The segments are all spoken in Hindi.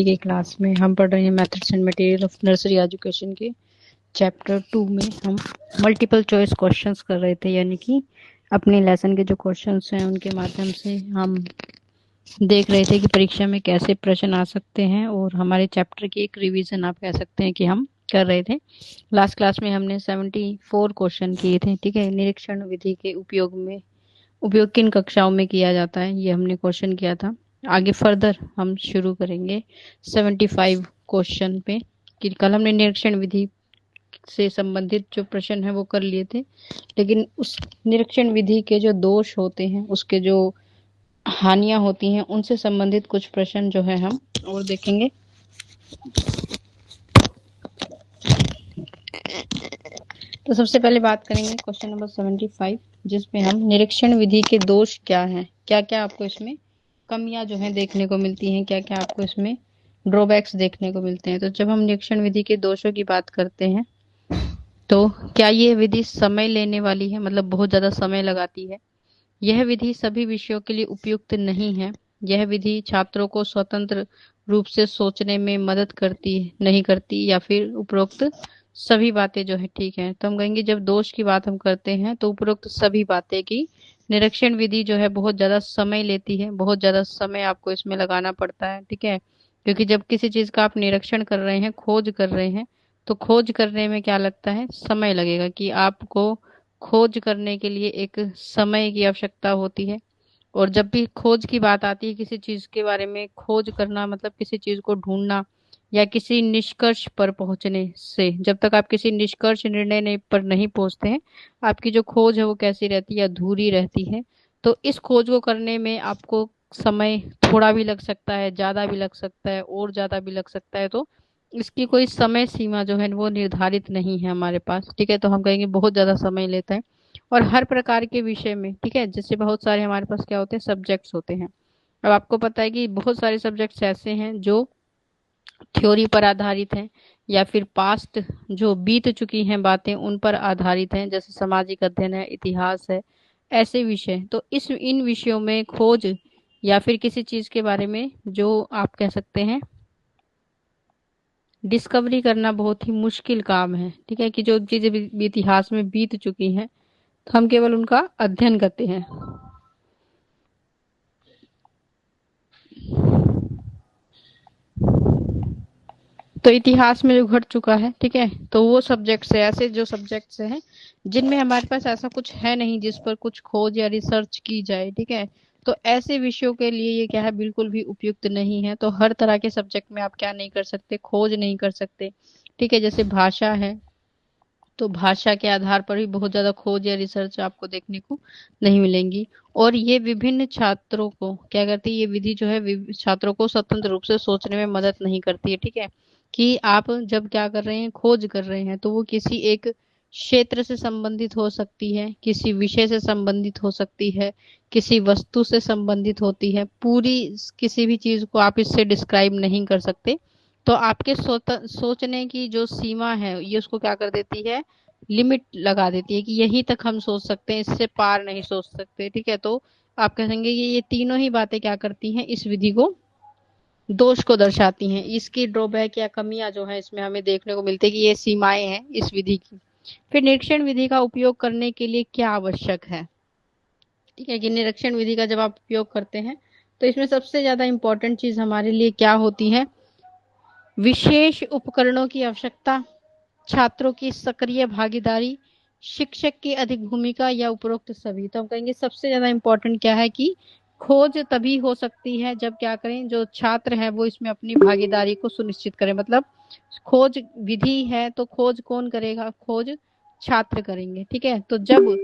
के क्लास में हम पढ़ रहे हैं methods and material of nursery education के चैप्टर 2 में हम मल्टीपल चॉइस क्वेश्चंस कर रहे थे, यानी कि अपने लेसन के जो क्वेश्चंस हैं उनके माध्यम से हम देख रहे थे कि परीक्षा में कैसे प्रश्न आ सकते हैं और हमारे चैप्टर की एक रिवीजन आप कह सकते हैं कि हम कर रहे थे। लास्ट क्लास में हमने 74 क्वेश्चन किए थे। ठीक है, निरीक्षण विधि के उपयोग किन कक्षाओं में किया जाता है, ये हमने क्वेश्चन किया था। आगे फर्दर हम शुरू करेंगे 75 क्वेश्चन पे कि कल हमने निरीक्षण विधि से संबंधित जो प्रश्न है वो कर लिए थे, लेकिन उस निरीक्षण विधि के जो दोष होते हैं, उसके जो हानियां होती हैं, उनसे संबंधित कुछ प्रश्न जो है हम और देखेंगे। तो सबसे पहले बात करेंगे क्वेश्चन नंबर 75, जिसमें हम निरीक्षण विधि के दोष क्या हैं, क्या क्या आपको इसमें कमियां जो है देखने को मिलती हैं, क्या क्या आपको इसमें ड्रॉबैक्स देखने को मिलते हैं। तो जब हम निरीक्षण विधि के दोषों की बात करते हैं तो क्या ये विधि समय लेने वाली है, मतलब बहुत ज्यादा समय लगाती है। यह विधि सभी विषयों के लिए उपयुक्त नहीं है। यह विधि छात्रों को स्वतंत्र रूप से सोचने में मदद नहीं करती, या फिर उपरोक्त सभी बातें जो है ठीक है। तो हम कहेंगे जब दोष की बात हम करते हैं तो उपरोक्त सभी बातें की निरीक्षण विधि जो है बहुत ज्यादा समय लेती है, बहुत ज्यादा समय आपको इसमें लगाना पड़ता है। ठीक है, क्योंकि जब किसी चीज का आप निरीक्षण कर रहे हैं, खोज कर रहे हैं, तो खोज करने में क्या लगता है, समय लगेगा। कि आपको खोज करने के लिए एक समय की आवश्यकता होती है। और जब भी खोज की बात आती है, किसी चीज के बारे में खोज करना मतलब किसी चीज को ढूंढना या किसी निष्कर्ष पर पहुंचने से, जब तक आप किसी निष्कर्ष पर नहीं पहुंचते हैं, आपकी जो खोज है वो कैसी रहती है, अधूरी रहती है। तो इस खोज को करने में आपको समय थोड़ा भी लग सकता है, ज्यादा भी लग सकता है, और ज्यादा भी लग सकता है। तो इसकी कोई समय सीमा जो है वो निर्धारित नहीं है हमारे पास। ठीक है, तो हम कहेंगे बहुत ज्यादा समय लेता है। और हर प्रकार के विषय में, ठीक है, जैसे बहुत सारे हमारे पास क्या होते हैं, सब्जेक्ट्स होते हैं। अब आपको पता है कि बहुत सारे सब्जेक्ट्स ऐसे हैं जो थ्योरी पर आधारित हैं, या फिर पास्ट जो बीत चुकी हैं बातें उन पर आधारित हैं, जैसे सामाजिक अध्ययन है, इतिहास है, ऐसे विषय। तो इन विषयों में खोज या फिर किसी चीज के बारे में जो आप कह सकते हैं डिस्कवरी करना बहुत ही मुश्किल काम है। ठीक है, कि जो चीजें भी इतिहास में बीत चुकी हैं तो हम केवल उनका अध्ययन करते हैं। तो इतिहास में जो घट चुका है, ठीक है, तो वो सब्जेक्ट्स है, ऐसे जो सब्जेक्ट्स हैं जिनमें हमारे पास ऐसा कुछ है नहीं जिस पर कुछ खोज या रिसर्च की जाए। ठीक है, तो ऐसे विषयों के लिए ये क्या है, बिल्कुल भी उपयुक्त नहीं है। तो हर तरह के सब्जेक्ट में आप क्या नहीं कर सकते, खोज नहीं कर सकते। ठीक है, जैसे भाषा है, तो भाषा के आधार पर भी बहुत ज्यादा खोज या रिसर्च आपको देखने को नहीं मिलेंगी। और ये विभिन्न छात्रों को क्या करती है, ये विधि जो है छात्रों को स्वतंत्र रूप से सोचने में मदद नहीं करती है। ठीक है, कि आप जब क्या कर रहे हैं, खोज कर रहे हैं, तो वो किसी एक क्षेत्र से संबंधित हो सकती है, किसी विषय से संबंधित हो सकती है, किसी वस्तु से संबंधित होती है। पूरी किसी भी चीज को आप इससे डिस्क्राइब नहीं कर सकते। तो आपके सोचने की जो सीमा है ये उसको क्या कर देती है, लिमिट लगा देती है, कि यहीं तक हम सोच सकते हैं, इससे पार नहीं सोच सकते। ठीक है, तो आप कहेंगे ये तीनों ही बातें क्या करती हैं, इस विधि को दोष को दर्शाती हैं। इसकी ड्रॉबैक या कमियां जो है इसमें हमें देखने को मिलती है कि ये सीमाएं हैं इस विधि की। फिर निरीक्षण विधि का उपयोग करने के लिए क्या आवश्यक है। ठीक है, कि निरीक्षण विधि का जब आप उपयोग करते हैं तो इसमें सबसे ज्यादा इंपॉर्टेंट चीज हमारे लिए क्या होती है, विशेष उपकरणों की आवश्यकता, छात्रों की सक्रिय भागीदारी, शिक्षक की अधिक भूमिका, या उपरोक्त सभी। तो हम कहेंगे सबसे ज्यादा इंपॉर्टेंट क्या है कि खोज तभी हो सकती है जब क्या करें, जो छात्र है वो इसमें अपनी भागीदारी को सुनिश्चित करें। मतलब खोज विधि है तो खोज कौन करेगा, खोज छात्र करेंगे। ठीक है, तो जब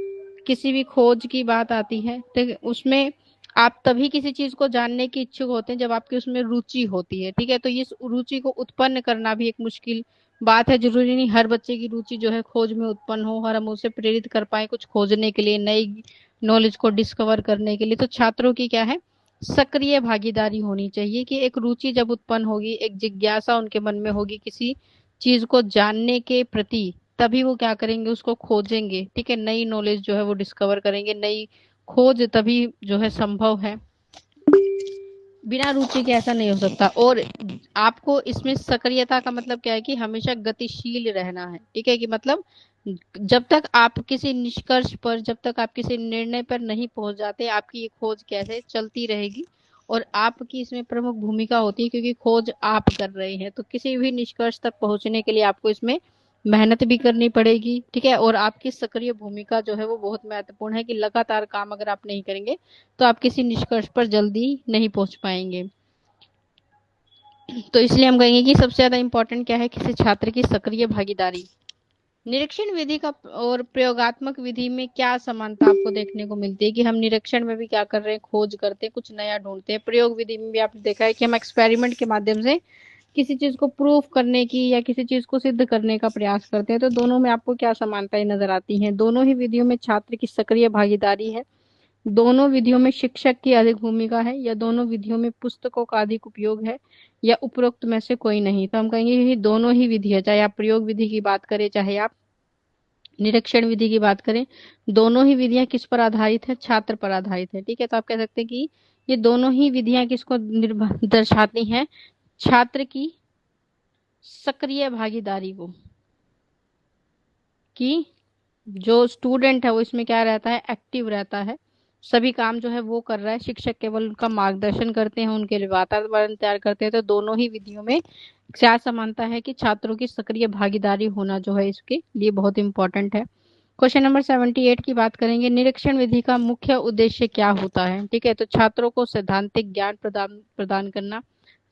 किसी भी खोज की बात आती है तो उसमें आप तभी किसी चीज को जानने की इच्छुक होते हैं जब आपकी उसमें रुचि होती है। ठीक है, तो इस रुचि को उत्पन्न करना भी एक मुश्किल बात है। जरूरी नहीं हर बच्चे की रुचि जो है खोज में उत्पन्न हो, हर हम उसे प्रेरित कर पाए कुछ खोजने के लिए, नई नॉलेज को डिस्कवर करने के लिए। तो छात्रों की क्या है, सक्रिय भागीदारी होनी चाहिए। कि एक रुचि जब उत्पन्न होगी, एक जिज्ञासा उनके मन में होगी किसी चीज को जानने के प्रति, तभी वो क्या करेंगे, उसको खोजेंगे। ठीक है, नई नॉलेज जो है वो डिस्कवर करेंगे, नई खोज तभी जो है संभव है। बिना रुचि के ऐसा नहीं हो सकता। और आपको इसमें सक्रियता का मतलब क्या है कि हमेशा गतिशील रहना है, ठीक है, कि मतलब जब तक आप किसी निष्कर्ष पर, जब तक आप किसी निर्णय पर नहीं पहुंच जाते, आपकी ये खोज कैसे चलती रहेगी। और आपकी इसमें प्रमुख भूमिका होती है, क्योंकि खोज आप कर रहे हैं, तो किसी भी निष्कर्ष तक पहुंचने के लिए आपको इसमें मेहनत भी करनी पड़ेगी, ठीक है। और आपकी सक्रिय भूमिका जो है वो बहुत महत्वपूर्ण है, कि लगातार काम अगर आप नहीं करेंगे तो आप किसी निष्कर्ष पर जल्दी नहीं पहुंच पाएंगे। तो इसलिए हम कहेंगे कि सबसे ज्यादा इंपॉर्टेंट क्या है, किसी छात्र की सक्रिय भागीदारी। निरीक्षण विधि का और प्रयोगात्मक विधि में क्या समानता आपको देखने को मिलती है, कि हम निरीक्षण में भी क्या कर रहे हैं, खोज करते हैं, कुछ नया ढूंढते हैं। प्रयोग विधि में भी आपने देखा है कि हम एक्सपेरिमेंट के माध्यम से किसी चीज को प्रूफ करने की या किसी चीज को सिद्ध करने का प्रयास करते हैं। तो दोनों में आपको क्या समानताएं नजर आती हैं? दोनों ही विधियों में छात्र की सक्रिय भागीदारी है, दोनों विधियों में शिक्षक की अधिक भूमिका है, या दोनों विधियों में पुस्तकों का अधिक उपयोग है, या उपरोक्त में से कोई नहीं। तो हम कहेंगे ये दोनों ही विधि है, चाहे आप प्रयोग विधि की बात करें चाहे आप निरीक्षण विधि की बात करें। दोनों ही विधियां किस पर आधारित है? छात्र पर आधारित है, ठीक है। तो आप कह सकते हैं कि ये दोनों ही विधियां किसको दर्शाती हैं? छात्र की सक्रिय भागीदारी को, कि जो स्टूडेंट है वो इसमें क्या रहता है, एक्टिव रहता है, सभी काम जो है वो कर रहा है, शिक्षक केवल उनका मार्गदर्शन करते हैं, उनके लिए वातावरण तैयार करते हैं। तो दोनों ही विधियों में क्या समानता है, कि छात्रों की सक्रिय भागीदारी होना जो है इसके लिए बहुत इंपॉर्टेंट है। क्वेश्चन नंबर 78 की बात करेंगे, निरीक्षण विधि का मुख्य उद्देश्य क्या होता है? ठीक है, तो छात्रों को सैद्धांतिक ज्ञान प्रदान प्रदान करना,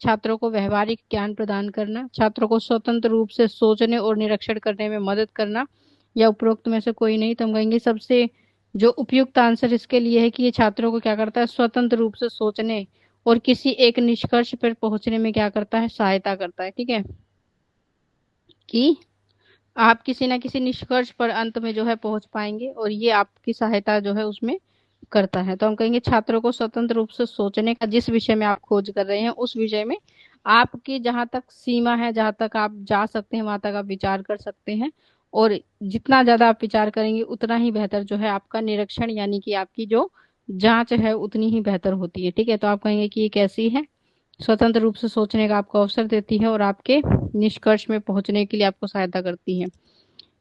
छात्रों को व्यवहारिक ज्ञान प्रदान करना, छात्रों को स्वतंत्र रूप से सोचने और निरीक्षण करने में मदद करना, या उपरोक्त में से कोई नहीं। तो हम कहेंगे सबसे जो उपयुक्त आंसर इसके लिए है कि ये छात्रों को क्या करता है, स्वतंत्र रूप से सोचने और किसी एक निष्कर्ष पर पहुंचने में क्या करता है, सहायता करता है, ठीक है, कि आप किसी ना किसी निष्कर्ष पर अंत में जो है पहुंच पाएंगे, और ये आपकी सहायता जो है उसमें करता है। तो हम कहेंगे छात्रों को स्वतंत्र रूप से सोचने का, जिस विषय में आप खोज कर रहे हैं उस विषय में आपकी जहां तक सीमा है, जहां तक आप जा सकते हैं वहां तक आप विचार कर सकते हैं। और जितना ज्यादा आप विचार करेंगे उतना ही बेहतर जो है आपका निरीक्षण, यानी कि आपकी जो जांच है उतनी ही बेहतर होती है, ठीक है। तो आप कहेंगे कि ये कैसी है, स्वतंत्र रूप से सोचने का आपको अवसर देती है और आपके निष्कर्ष में पहुंचने के लिए आपको सहायता करती है।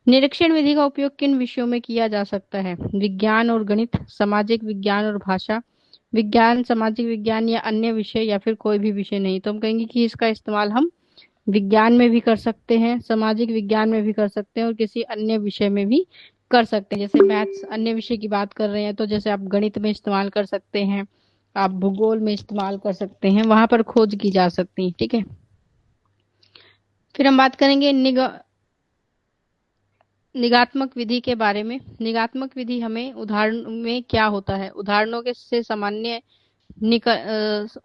निरीक्षण विधि का उपयोग किन विषयों में किया जा सकता है? विज्ञान और गणित, सामाजिक विज्ञान और भाषा, विज्ञान, सामाजिक विज्ञान या अन्य विषय, या फिर कोई भी विषय नहीं। तो हम कहेंगे कि इसका इस्तेमाल हम विज्ञान में भी कर सकते हैं, सामाजिक विज्ञान में भी कर सकते हैं, और किसी अन्य विषय में भी कर सकते हैं। जैसे मैथ्स अन्य विषय की बात कर रहे हैं तो जैसे आप गणित में इस्तेमाल कर सकते हैं, आप भूगोल में इस्तेमाल कर सकते हैं, वहां पर खोज की जा सकती है, ठीक है। फिर हम बात करेंगे निगात्मक विधि के बारे में। निगात्मक विधि हमें उदाहरण में क्या होता है, उदाहरणों के से सामान्य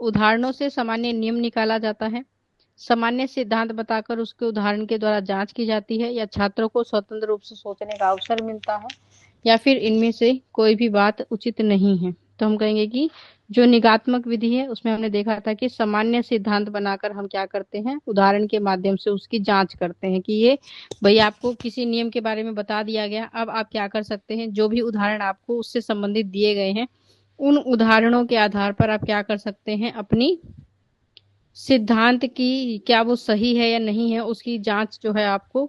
उदाहरणों से सामान्य नियम निकाला जाता है, सामान्य सिद्धांत बताकर उसके उदाहरण के द्वारा जांच की जाती है, या छात्रों को स्वतंत्र रूप से सोचने का अवसर मिलता है, या फिर इनमें से कोई भी बात उचित नहीं है। तो हम कहेंगे कि जो निगात्मक विधि है उसमें हमने देखा था कि सामान्य सिद्धांत बनाकर हम क्या करते हैं, उदाहरण के माध्यम से उसकी जांच करते हैं, कि ये भाई आपको किसी नियम के बारे में बता दिया गया, अब आप क्या कर सकते हैं, जो भी उदाहरण आपको उससे संबंधित दिए गए हैं उन उदाहरणों के आधार पर आप क्या कर सकते हैं, अपनी सिद्धांत की क्या वो सही है या नहीं है उसकी जांच जो है आपको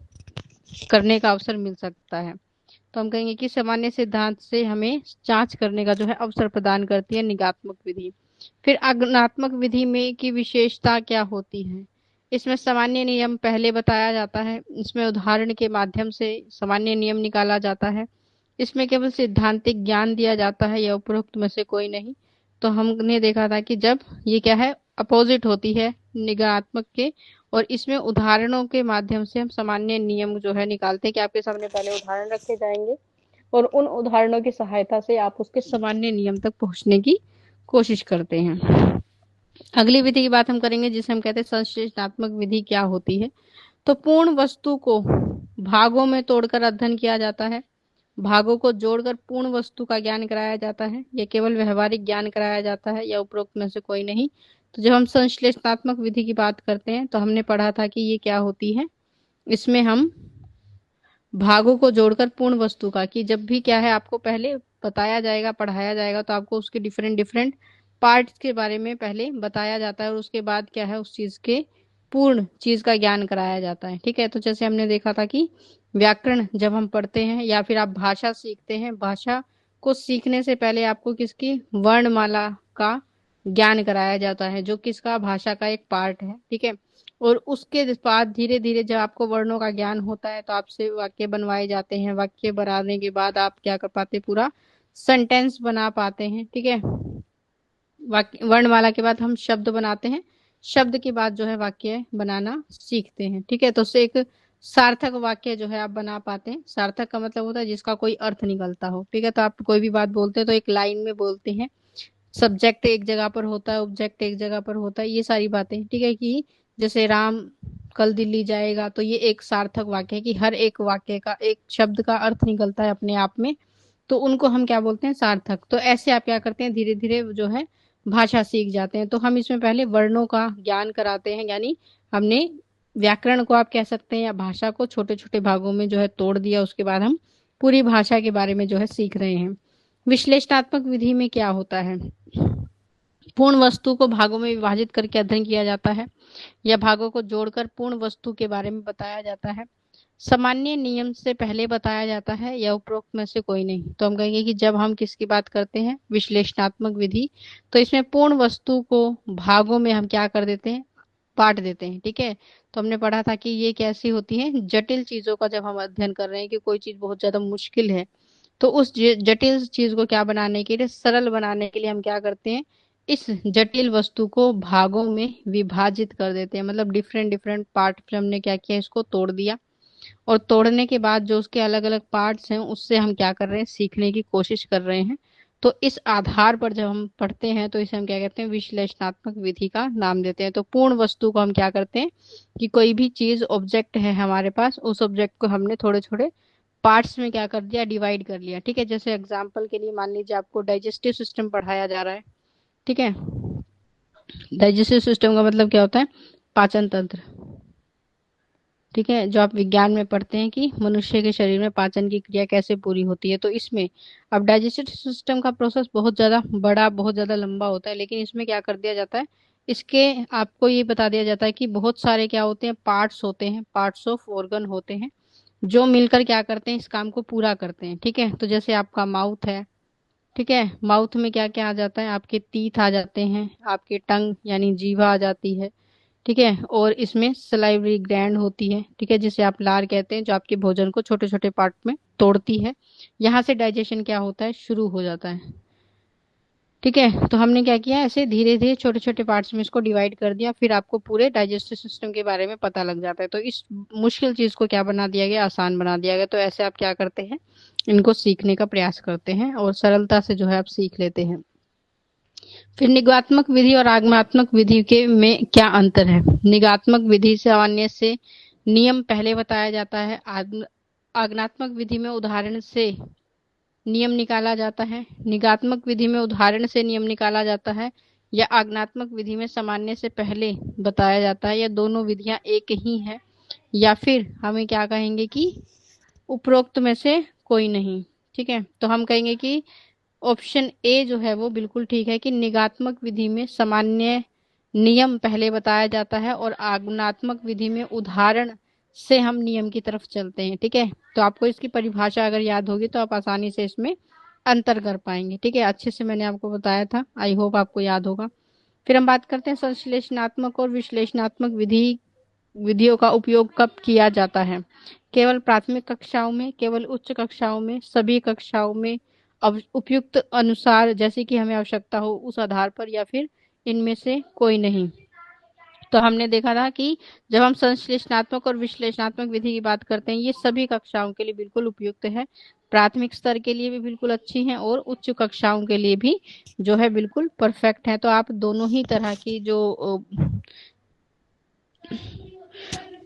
करने का अवसर मिल सकता है। तो हम कहेंगे कि सामान्य सिद्धांत से हमें जांच करने का जो है अवसर प्रदान करती है निगात्मक विधि। फिर आगमनात्मक विधि में की विशेषता क्या होती है? इसमें सामान्य नियम पहले बताया जाता है, इसमें उदाहरण के माध्यम से सामान्य नियम निकाला जाता है, इसमें केवल सिद्धांतिक ज्ञान दिया जाता है, या उपरोक्त में से कोई नहीं। तो हमने देखा था कि जब ये क्या है, अपोजिट होती है निगात्मक के, और इसमें उदाहरणों के माध्यम से हम सामान्य नियम जो है निकालते हैं, कि आपके सामने पहले उदाहरण रखे जाएंगे और उन उदाहरणों की सहायता से आप उसके सामान्य नियम तक पहुंचने की कोशिश करते हैं। अगली विधि की बात हम करेंगे जिसे हम कहते हैं संश्लेषणात्मक विधि। क्या होती है? तो पूर्ण वस्तु को भागों में तोड़कर अध्ययन किया जाता है, भागों को जोड़कर पूर्ण वस्तु का ज्ञान कराया जाता है, या केवल व्यवहारिक ज्ञान कराया जाता है, या उपरोक्त में से कोई नहीं। तो जब हम संश्लेषणात्मक विधि की बात करते हैं तो हमने पढ़ा था कि ये क्या होती है, इसमें हम भागों को जोड़कर पूर्ण वस्तु का, कि जब भी क्या है आपको पहले बताया जाएगा, पढ़ाया जाएगा, तो आपको उसके डिफरेंट डिफरेंट पार्ट्स के बारे में पहले बताया जाता है और उसके बाद क्या है, उस चीज के पूर्ण चीज का ज्ञान कराया जाता है। ठीक है, तो जैसे हमने देखा था कि व्याकरण जब हम पढ़ते हैं या फिर आप भाषा सीखते हैं, भाषा को सीखने से पहले आपको किसकी वर्णमाला का ज्ञान कराया जाता है, जो किसका भाषा का एक पार्ट है। ठीक है, और उसके बाद धीरे धीरे जब आपको वर्णों का ज्ञान होता है तो आपसे वाक्य बनवाए जाते हैं। वाक्य बनाने के बाद आप क्या कर पाते, पूरा सेंटेंस बना पाते हैं। ठीक है, वाक्य वर्णमाला के बाद हम शब्द बनाते हैं, शब्द के बाद जो है वाक्य बनाना सीखते हैं। ठीक है, तो उससे एक सार्थक वाक्य जो है आप बना पाते हैं। सार्थक का मतलब होता है जिसका कोई अर्थ निकलता हो। ठीक है, तो आप कोई भी बात बोलते हैं तो एक लाइन में बोलते हैं, सब्जेक्ट एक जगह पर होता है, ऑब्जेक्ट एक जगह पर होता है, ये सारी बातें। ठीक है, कि जैसे राम कल दिल्ली जाएगा, तो ये एक सार्थक वाक्य है कि हर एक वाक्य का एक शब्द का अर्थ निकलता है अपने आप में, तो उनको हम क्या बोलते हैं, सार्थक। तो ऐसे आप क्या करते हैं, धीरे धीरे जो है भाषा सीख जाते हैं। तो हम इसमें पहले वर्णों का ज्ञान कराते हैं, यानी हमने व्याकरण को आप कह सकते हैं या भाषा को छोटे छोटे भागों में जो है तोड़ दिया, उसके बाद हम पूरी भाषा के बारे में जो है सीख रहे हैं। विश्लेषणात्मक विधि में क्या होता है, पूर्ण वस्तु को भागों में विभाजित करके अध्ययन किया जाता है या भागों को जोड़कर पूर्ण वस्तु के बारे में बताया जाता है। सामान्य नियम से पहले बताया जाता है या उपरोक्त में से कोई नहीं। तो हम कहेंगे कि जब हम किसकी बात करते हैं, विश्लेषणात्मक विधि, तो इसमें पूर्ण वस्तु को भागों में हम क्या कर देते हैं, बांट देते हैं। ठीक है, तो हमने पढ़ा था कि ये कैसी होती है, जटिल चीजों का जब हम अध्ययन कर रहे हैं कि कोई चीज बहुत ज्यादा मुश्किल है, तो उस जटिल चीज को क्या बनाने के लिए, सरल बनाने के लिए हम क्या करते हैं, इस जटिल वस्तु को भागों में विभाजित कर देते हैं। मतलब डिफरेंट डिफरेंट पार्ट में हमने क्या किया, इसको तोड़ दिया, और तोड़ने के बाद जो उसके अलग अलग पार्ट्स हैं उससे हम क्या कर रहे हैं, सीखने की कोशिश कर रहे हैं। तो इस आधार पर जब हम पढ़ते हैं तो इसे हम क्या कहते हैं, विश्लेषणात्मक विधि का नाम देते हैं। तो पूर्ण वस्तु को हम क्या करते हैं कि कोई भी चीज ऑब्जेक्ट है हमारे पास, उस ऑब्जेक्ट को हमने थोड़े छोटे पार्ट्स में क्या कर दिया, डिवाइड कर लिया। ठीक है, जैसे एग्जाम्पल के लिए मान लीजिए आपको डाइजेस्टिव सिस्टम पढ़ाया जा रहा है। ठीक है, डाइजेस्टिव सिस्टम का मतलब क्या होता है, पाचन तंत्र। ठीक है, जो आप विज्ञान में पढ़ते हैं कि मनुष्य के शरीर में पाचन की क्रिया कैसे पूरी होती है, तो इसमें अब डाइजेस्टिव सिस्टम का प्रोसेस बहुत ज्यादा बड़ा, बहुत ज्यादा लंबा होता है, लेकिन इसमें क्या कर दिया जाता है, इसके आपको ये बता दिया जाता है कि बहुत सारे क्या होते हैं, पार्ट्स होते हैं, पार्ट्स ऑफ ऑर्गन होते हैं, जो मिलकर क्या करते हैं, इस काम को पूरा करते हैं। ठीक है, तो जैसे आपका माउथ है, ठीक है, माउथ में क्या क्या आ जाता है, आपके टीथ आ जाते हैं, आपके टंग यानी जीवा आ जाती है। ठीक है, और इसमें सलाइवरी ग्लैंड होती है। ठीक है, जिसे आप लार कहते हैं, जो आपके भोजन को छोटे छोटे पार्ट में तोड़ती है। यहाँ से डाइजेशन क्या होता है, शुरू हो जाता है। ठीक है, तो हमने क्या किया, ऐसे धीरे धीरे छोटे छोटे पार्ट्स में इसको डिवाइड कर दिया, फिर आपको पूरे डाइजेस्टिव सिस्टम के बारे में पता लग जाता है। तो इस मुश्किल चीज को क्या बना दिया गया, आसान बना दिया गया। तो ऐसे आप क्या करते हैं, इनको सीखने का प्रयास करते हैं और सरलता से जो है आप सीख लेते हैं। फिर निगात्मक विधि और आगमनात्मक विधि के में क्या अंतर है। निगात्मक विधि सामान्य से नियम पहले बताया जाता है, आगमनात्मक विधि में उदाहरण से नियम निकाला जाता है। निगात्मक विधि में उदाहरण से नियम निकाला जाता है, या आगमनात्मक विधि में सामान्य से पहले बताया जाता है, या दोनों विधियां एक ही हैं, या फिर हमें क्या कहेंगे कि उपरोक्त में से कोई नहीं। ठीक है, तो हम कहेंगे कि ऑप्शन ए जो है वो बिल्कुल ठीक है कि निगात्मक विधि में सामान्य नियम पहले बताया जाता है और आगमनात्मक विधि में उदाहरण से हम नियम की तरफ चलते हैं। ठीक है, तो आपको इसकी परिभाषा अगर याद होगी तो आप आसानी से इसमें अंतर कर पाएंगे। ठीक है, अच्छे से मैंने आपको बताया था, आई होप आपको याद होगा। फिर हम बात करते हैं संश्लेषणात्मक और विश्लेषणात्मक विधियों का उपयोग कब किया जाता है। केवल प्राथमिक कक्षाओं में, केवल उच्च कक्षाओं में, सभी कक्षाओं में, उपयुक्त अनुसार, जैसे कि हमें आवश्यकता हो उस आधार पर, या फिर इनमें से कोई नहीं। तो हमने देखा था कि जब हम संश्लेषणात्मक और विश्लेषणात्मक विधि की बात करते हैं, ये सभी कक्षाओं के लिए बिल्कुल उपयुक्त है, प्राथमिक स्तर के लिए भी बिल्कुल अच्छी हैं और उच्च कक्षाओं के लिए भी जो है बिल्कुल परफेक्ट है। तो आप दोनों ही तरह की जो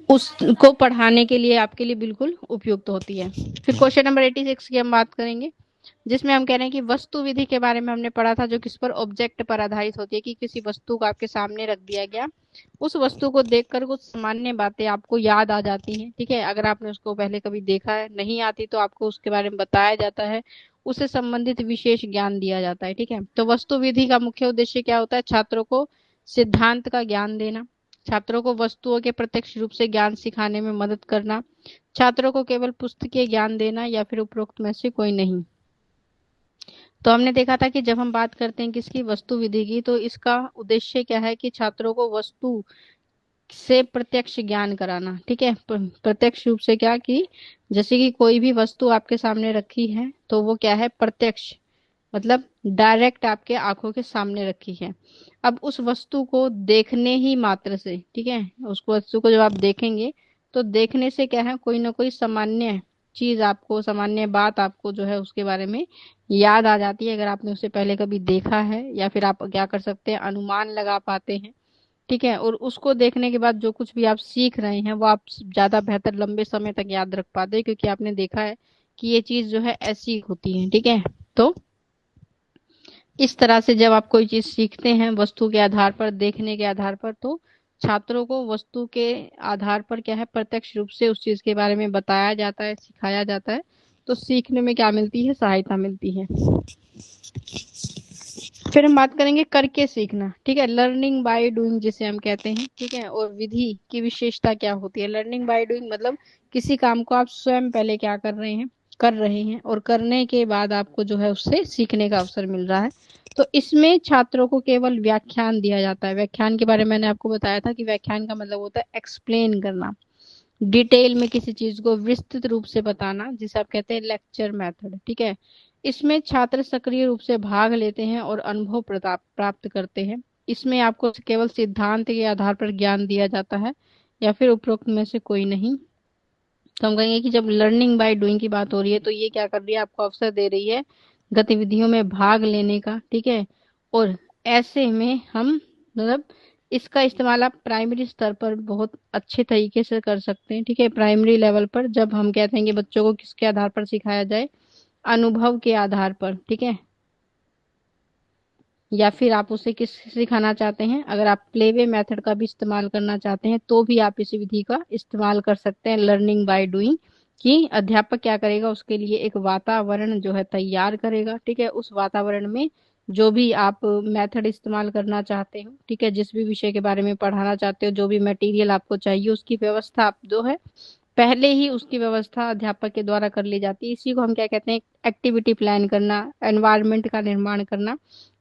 उसको पढ़ाने के लिए आपके लिए बिल्कुल उपयुक्त होती है। फिर क्वेश्चन नंबर 86 की हम बात करेंगे, जिसमें हम कह रहे हैं कि वस्तु विधि के बारे में हमने पढ़ा था, जो किस पर, ऑब्जेक्ट पर आधारित होती है, कि किसी वस्तु को आपके सामने रख दिया गया, उस वस्तु को देखकर कुछ सामान्य बातें आपको याद आ जाती हैं। ठीक है, अगर आपने उसको पहले कभी देखा है, नहीं आती तो आपको उसके बारे में बताया जाता है, उससे संबंधित विशेष ज्ञान दिया जाता है। ठीक है, तो वस्तु विधि का मुख्य उद्देश्य क्या होता है? छात्रों को सिद्धांत का ज्ञान देना, छात्रों को वस्तुओं के प्रत्यक्ष रूप से ज्ञान सिखाने में मदद करना, छात्रों को केवल पुस्तकीय ज्ञान देना, या फिर उपरोक्त में से कोई नहीं। तो हमने देखा था कि जब हम बात करते हैं किसकी, वस्तु विधि की, तो इसका उद्देश्य क्या है कि छात्रों को वस्तु से प्रत्यक्ष ज्ञान कराना। ठीक है, प्रत्यक्ष रूप से क्या, कि जैसे कि कोई भी वस्तु आपके सामने रखी है तो वो क्या है, प्रत्यक्ष, मतलब डायरेक्ट आपके आंखों के सामने रखी है। अब उस वस्तु को देखने ही मात्र से, ठीक है, उस वस्तु को जब आप देखेंगे तो देखने से क्या है, कोई ना कोई सामान्य चीज आपको, सामान्य बात आपको जो है उसके बारे में याद आ जाती है, अगर आपने उसे पहले कभी देखा है, या फिर आप क्या कर सकते हैं, अनुमान लगा पाते हैं। ठीक है, और उसको देखने के बाद जो कुछ भी आप सीख रहे हैं वो आप ज्यादा बेहतर लंबे समय तक याद रख पाते हैं, क्योंकि आपने देखा है कि ये चीज जो है ऐसी होती है। ठीक है, तो इस तरह से जब आप कोई चीज सीखते हैं वस्तु के आधार पर, देखने के आधार पर, तो छात्रों को वस्तु के आधार पर क्या है, प्रत्यक्ष रूप से उस चीज के बारे में बताया जाता है, सिखाया जाता है, तो सीखने में क्या मिलती है, सहायता मिलती है। फिर हम बात करेंगे करके सीखना। ठीक है, लर्निंग बाय डूइंग जिसे हम कहते हैं। ठीक है, और विधि की विशेषता क्या होती है? लर्निंग बाय डूइंग मतलब किसी काम को आप स्वयं पहले क्या कर रहे हैं, और करने के बाद आपको जो है उससे सीखने का अवसर मिल रहा है। तो इसमें छात्रों को केवल व्याख्यान दिया जाता है। व्याख्यान के बारे में मैंने आपको बताया था कि व्याख्यान का मतलब होता है एक्सप्लेन करना, डिटेल में किसी चीज को विस्तृत रूप से बताना, जिसे आप कहते हैं लेक्चर मेथड। ठीक है, इसमें छात्र सक्रिय रूप से भाग लेते हैं और अनुभव प्राप्त करते हैं। इसमें आपको केवल सिद्धांत के आधार पर ज्ञान दिया जाता है, या फिर उपरोक्त में से कोई नहीं। तो हम कहेंगे कि जब लर्निंग बाय डूइंग की बात हो रही है तो ये क्या कर रही है, आपको अवसर दे रही है गतिविधियों में भाग लेने का। ठीक है, और ऐसे में हम, मतलब इसका इस्तेमाल आप प्राइमरी स्तर पर बहुत अच्छे तरीके से कर सकते हैं। ठीक है, प्राइमरी लेवल पर जब हम कहते हैं कि बच्चों को किसके आधार पर सिखाया जाए, अनुभव के आधार पर। ठीक है, या फिर आप उसे किस सिखाना चाहते हैं, अगर आप प्लेवे मेथड का भी इस्तेमाल करना चाहते हैं तो भी आप इस विधि का इस्तेमाल कर सकते हैं, लर्निंग बाय डूइंग। कि अध्यापक क्या करेगा, उसके लिए एक वातावरण जो है तैयार करेगा। ठीक है, उस वातावरण में जो भी आप मेथड इस्तेमाल करना चाहते हो, ठीक है, जिस भी विषय के बारे में पढ़ाना चाहते हो, जो भी मटेरियल आपको चाहिए, उसकी व्यवस्था आप जो है पहले ही उसकी व्यवस्था अध्यापक के द्वारा कर ली जाती है। इसी को हम क्या कहते हैं, एक्टिविटी प्लान करना, एनवायरनमेंट का निर्माण करना,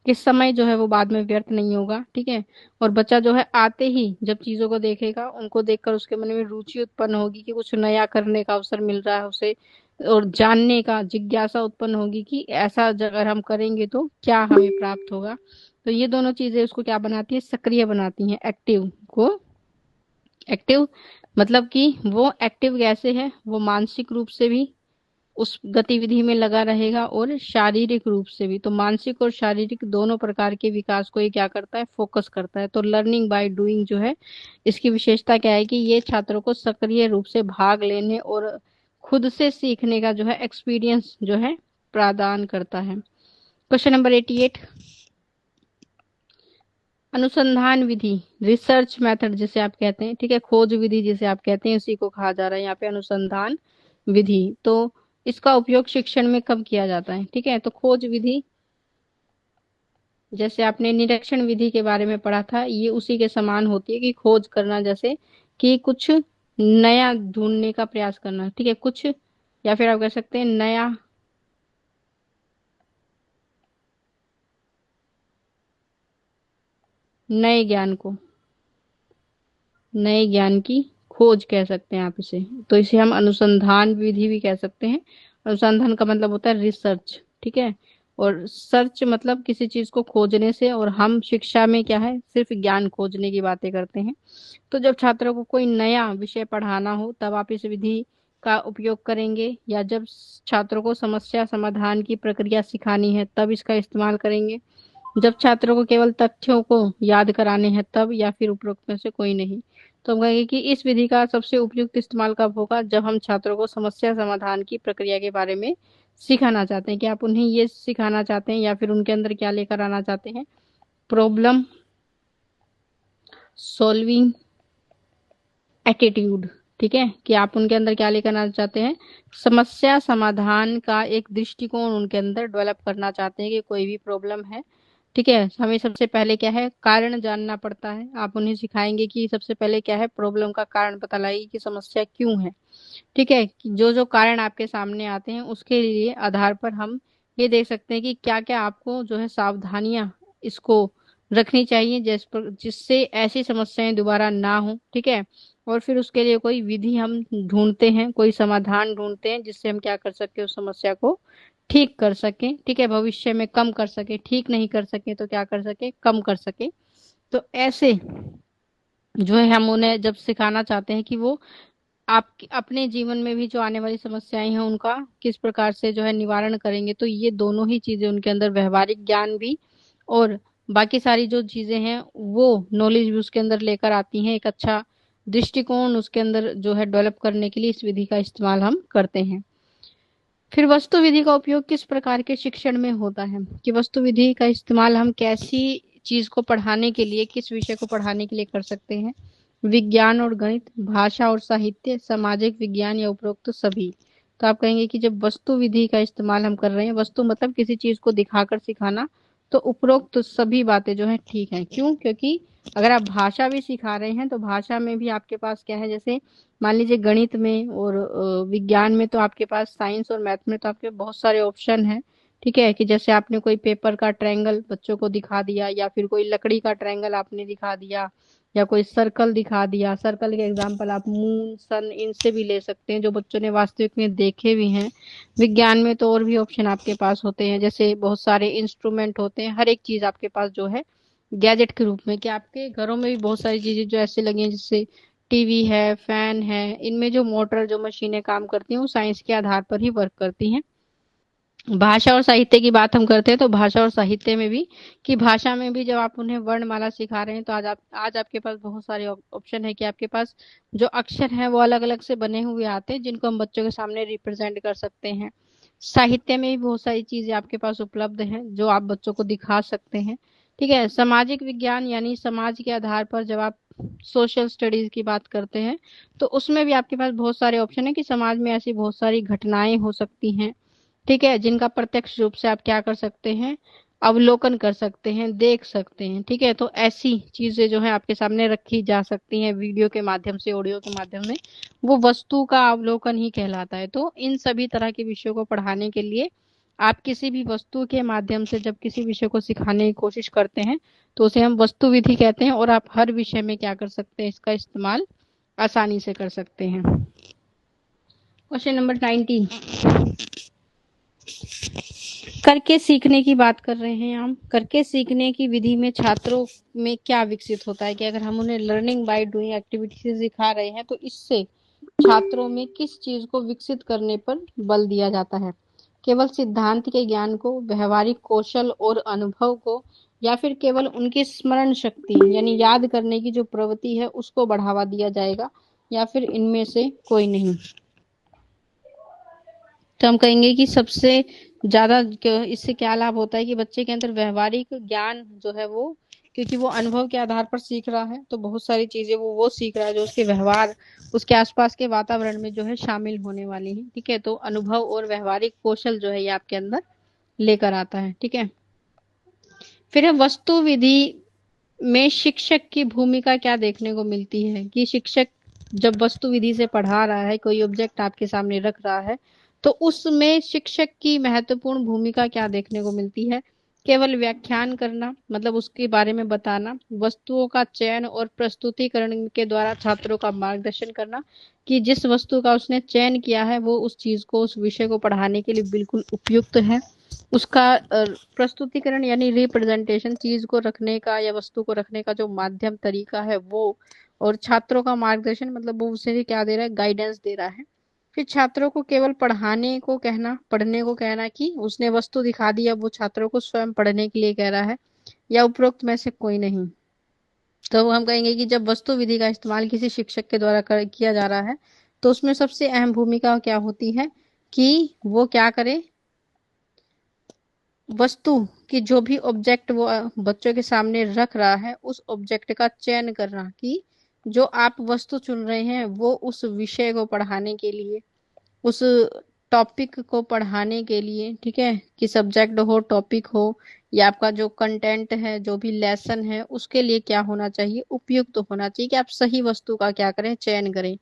किस समय जो है वो बाद में व्यर्थ नहीं होगा। ठीक है, और बच्चा जो है आते ही जब चीजों को देखेगा, उनको देखकर उसके मन में रुचि उत्पन्न होगी कि कुछ नया करने का अवसर मिल रहा है उसे, और जानने का जिज्ञासा उत्पन्न होगी कि ऐसा अगर हम करेंगे तो क्या हमें प्राप्त होगा। तो ये दोनों चीजें उसको क्या बनाती है, सक्रिय बनाती हैं, एक्टिव को। एक्टिव मतलब कि वो एक्टिव कैसे है, वो मानसिक रूप से भी उस गतिविधि में लगा रहेगा और शारीरिक रूप से भी। तो मानसिक और शारीरिक दोनों प्रकार के विकास को ये क्या करता है, फोकस करता है। तो लर्निंग बाय डूइंग जो है, इसकी विशेषता क्या है कि ये छात्रों को सक्रिय रूप से भाग लेने और खुद से सीखने का जो है एक्सपीरियंस जो है प्रदान करता है। क्वेश्चन नंबर 88, अनुसंधान विधि, रिसर्च मेथड जिसे आप कहते हैं। ठीक है, खोज विधि जिसे आप कहते हैं, उसी को कहा जा रहा है यहाँ पे अनुसंधान विधि। तो इसका उपयोग शिक्षण में कब किया जाता है? ठीक है, तो खोज विधि, जैसे आपने निरीक्षण विधि के बारे में पढ़ा था, ये उसी के समान होती है कि खोज करना, जैसे कि कुछ नया ढूंढने का प्रयास करना। ठीक है, कुछ, या फिर आप कह सकते हैं नया, नए ज्ञान को, नए ज्ञान की खोज कह सकते हैं आप इसे। तो इसे हम अनुसंधान विधि भी कह सकते हैं। अनुसंधान का मतलब होता है रिसर्च। ठीक है, और सर्च मतलब किसी चीज को खोजने से, और हम शिक्षा में क्या है, सिर्फ ज्ञान खोजने की बातें करते हैं। तो जब छात्रों को कोई नया विषय पढ़ाना हो तब आप इस विधि का उपयोग करेंगे, या जब छात्रों को समस्या समाधान की प्रक्रिया सिखानी है तब इसका इस्तेमाल करेंगे, जब छात्रों को केवल तथ्यों को याद कराने हैं तब, या फिर उपरोक्त में से कोई नहीं। तो हम कहेंगे कि इस विधि का सबसे उपयुक्त इस्तेमाल कब होगा, जब हम छात्रों को समस्या समाधान की प्रक्रिया के बारे में सिखाना चाहते हैं, कि आप उन्हें ये सिखाना चाहते हैं, या फिर उनके अंदर क्या लेकर आना चाहते हैं, प्रॉब्लम सॉल्विंग एटीट्यूड। ठीक है, कि आप उनके अंदर क्या लेकर आना चाहते हैं, समस्या समाधान का एक दृष्टिकोण उनके अंदर डेवलप करना चाहते हैं कि कोई भी प्रॉब्लम है, ठीक है, हमें सबसे पहले क्या है, कारण जानना पड़ता है। आप उन्हें सिखाएंगे कि सबसे पहले क्या है, प्रॉब्लम का कारण पता लगाइए कि समस्या क्यों है। ठीक है, कि जो जो कारण आपके सामने आते हैं उसके लिए आधार पर हम ये देख सकते हैं कि क्या क्या आपको जो है सावधानियां इसको रखनी चाहिए जिससे ऐसी समस्याएं दोबारा ना हो। ठीक है, और फिर उसके लिए कोई विधि हम ढूंढते हैं, कोई समाधान ढूंढते हैं जिससे हम क्या कर सकते हैं, उस समस्या को ठीक कर सकें। ठीक है, भविष्य में कम कर सके, ठीक नहीं कर सके तो क्या कर सके, कम कर सके। तो ऐसे जो है हम उन्हें जब सिखाना चाहते हैं कि वो आप अपने जीवन में भी जो आने वाली समस्याएं हैं उनका किस प्रकार से जो है निवारण करेंगे, तो ये दोनों ही चीजें उनके अंदर व्यवहारिक ज्ञान भी और बाकी सारी जो चीजें हैं वो नॉलेज भी उसके अंदर लेकर आती हैं। एक अच्छा दृष्टिकोण उसके अंदर जो है डेवलप करने के लिए इस विधि का इस्तेमाल हम करते हैं। फिर वस्तु विधि का उपयोग किस प्रकार के शिक्षण में होता है, कि वस्तु विधि का इस्तेमाल हम कैसी चीज को पढ़ाने के लिए, किस विषय को पढ़ाने के लिए कर सकते हैं, विज्ञान और गणित, भाषा और साहित्य, सामाजिक विज्ञान या उपरोक्त सभी। तो आप कहेंगे कि जब वस्तु विधि का इस्तेमाल हम कर रहे हैं, वस्तु मतलब किसी चीज को दिखाकर सिखाना, तो उपरोक्त सभी बातें जो है ठीक है। क्यों, क्योंकि अगर आप भाषा भी सिखा रहे हैं तो भाषा में भी आपके पास क्या है, जैसे मान लीजिए गणित में और विज्ञान में तो आपके पास, साइंस और मैथ में तो आपके बहुत सारे ऑप्शन हैं। ठीक है, कि जैसे आपने कोई पेपर का ट्रायंगल बच्चों को दिखा दिया, या फिर कोई लकड़ी का ट्रायंगल आपने दिखा दिया, या कोई सर्कल दिखा दिया। सर्कल के एग्जांपल आप मून, सन, इनसे भी ले सकते हैं जो बच्चों ने वास्तविक में देखे भी हैं। विज्ञान में तो और भी ऑप्शन आपके पास होते हैं, जैसे बहुत सारे इंस्ट्रूमेंट होते हैं, हर एक चीज आपके पास जो है गैजेट के रूप में, कि आपके घरों में भी बहुत सारी चीजें जो ऐसे लगी हैं, जैसे टीवी है, फैन है, इनमें जो मोटर, जो मशीनें काम करती हैं वो साइंस के आधार पर ही वर्क करती हैं। भाषा और साहित्य की बात हम करते हैं तो भाषा और साहित्य में भी, कि भाषा में भी जब आप उन्हें वर्णमाला सिखा रहे हैं तो आज आपके पास बहुत सारे ऑप्शन है, कि आपके पास जो अक्षर हैं वो अलग अलग से बने हुए आते हैं जिनको हम बच्चों के सामने रिप्रेजेंट कर सकते हैं। साहित्य में भी बहुत सारी चीजें आपके पास उपलब्ध हैं जो आप बच्चों को दिखा सकते हैं। ठीक है, सामाजिक विज्ञान यानी समाज के आधार पर जब आप सोशल स्टडीज की बात करते हैं तो उसमें भी आपके पास बहुत सारे ऑप्शन है, कि समाज में ऐसी बहुत सारी घटनाएं हो सकती हैं, ठीक है, जिनका प्रत्यक्ष रूप से आप क्या कर सकते हैं, अवलोकन कर सकते हैं, देख सकते हैं। ठीक है, तो ऐसी चीजें जो है आपके सामने रखी जा सकती हैं वीडियो के माध्यम से, ऑडियो के माध्यम में, वो वस्तु का अवलोकन ही कहलाता है। तो इन सभी तरह के विषयों को पढ़ाने के लिए आप किसी भी वस्तु के माध्यम से जब किसी विषय को सिखाने की कोशिश करते हैं तो उसे हम वस्तु विधि कहते हैं, और आप हर विषय में क्या कर सकते हैं, इसका इस्तेमाल आसानी से कर सकते हैं। क्वेश्चन नंबर 19, करके सीखने की बात कर रहे हैं हम। करके सीखने की विधि में छात्रों में क्या विकसित होता है, कि अगर हम उन्हें लर्निंग बाय डूइंग एक्टिविटी से सिखा रहे हैं तो इससे छात्रों में किस चीज को विकसित करने पर बल दिया जाता है, केवल सिद्धांत के ज्ञान को, व्यवहारिक कौशल और अनुभव को, या फिर केवल उनकी स्मरण शक्ति यानी याद करने की जो प्रवृत्ति है उसको बढ़ावा दिया जाएगा, या फिर इनमें से कोई नहीं। तो हम कहेंगे कि सबसे ज्यादा इससे क्या लाभ होता है, कि बच्चे के अंदर व्यवहारिक ज्ञान जो है वो, क्योंकि वो अनुभव के आधार पर सीख रहा है तो बहुत सारी चीजें वो सीख रहा है जो उसके व्यवहार, उसके आसपास के वातावरण में जो है शामिल होने वाली है। ठीक है, तो अनुभव और व्यवहारिक कौशल जो है ये आपके अंदर लेकर आता है। ठीक है, फिर है वस्तु विधि में शिक्षक की भूमिका क्या देखने को मिलती है, कि शिक्षक जब वस्तु विधि से पढ़ा रहा है, कोई ऑब्जेक्ट आपके सामने रख रहा है, तो उसमें शिक्षक की महत्वपूर्ण भूमिका क्या देखने को मिलती है, केवल व्याख्यान करना मतलब उसके बारे में बताना, वस्तुओं का चयन और प्रस्तुतिकरण के द्वारा छात्रों का मार्गदर्शन करना, कि जिस वस्तु का उसने चयन किया है वो उस चीज को, उस विषय को पढ़ाने के लिए बिल्कुल उपयुक्त है, उसका प्रस्तुतिकरण यानी रिप्रेजेंटेशन, चीज को रखने का या वस्तु को रखने का जो माध्यम तरीका है वो, और छात्रों का मार्गदर्शन मतलब वो उसे क्या दे रहा है, गाइडेंस दे रहा है। फिर छात्रों को केवल पढ़ाने को कहना, पढ़ने को कहना, कि उसने वस्तु दिखा दी अब वो छात्रों को स्वयं पढ़ने के लिए कह रहा है, या उपरोक्त में से कोई नहीं। तो हम कहेंगे कि जब वस्तु विधि का इस्तेमाल किसी शिक्षक के द्वारा किया जा रहा है तो उसमें सबसे अहम भूमिका क्या होती है, कि वो क्या करे, वस्तु की जो भी ऑब्जेक्ट वो बच्चों के सामने रख रहा है उस ऑब्जेक्ट का चयन करना, कि जो आप वस्तु चुन रहे हैं वो उस विषय को पढ़ाने के लिए, उस टॉपिक को पढ़ाने के लिए, ठीक है, कि सब्जेक्ट हो, टॉपिक हो, या आपका जो कंटेंट है, जो भी लेसन है, उसके लिए क्या होना चाहिए, उपयुक्त तो होना चाहिए कि आप सही वस्तु का क्या करें, चयन करें।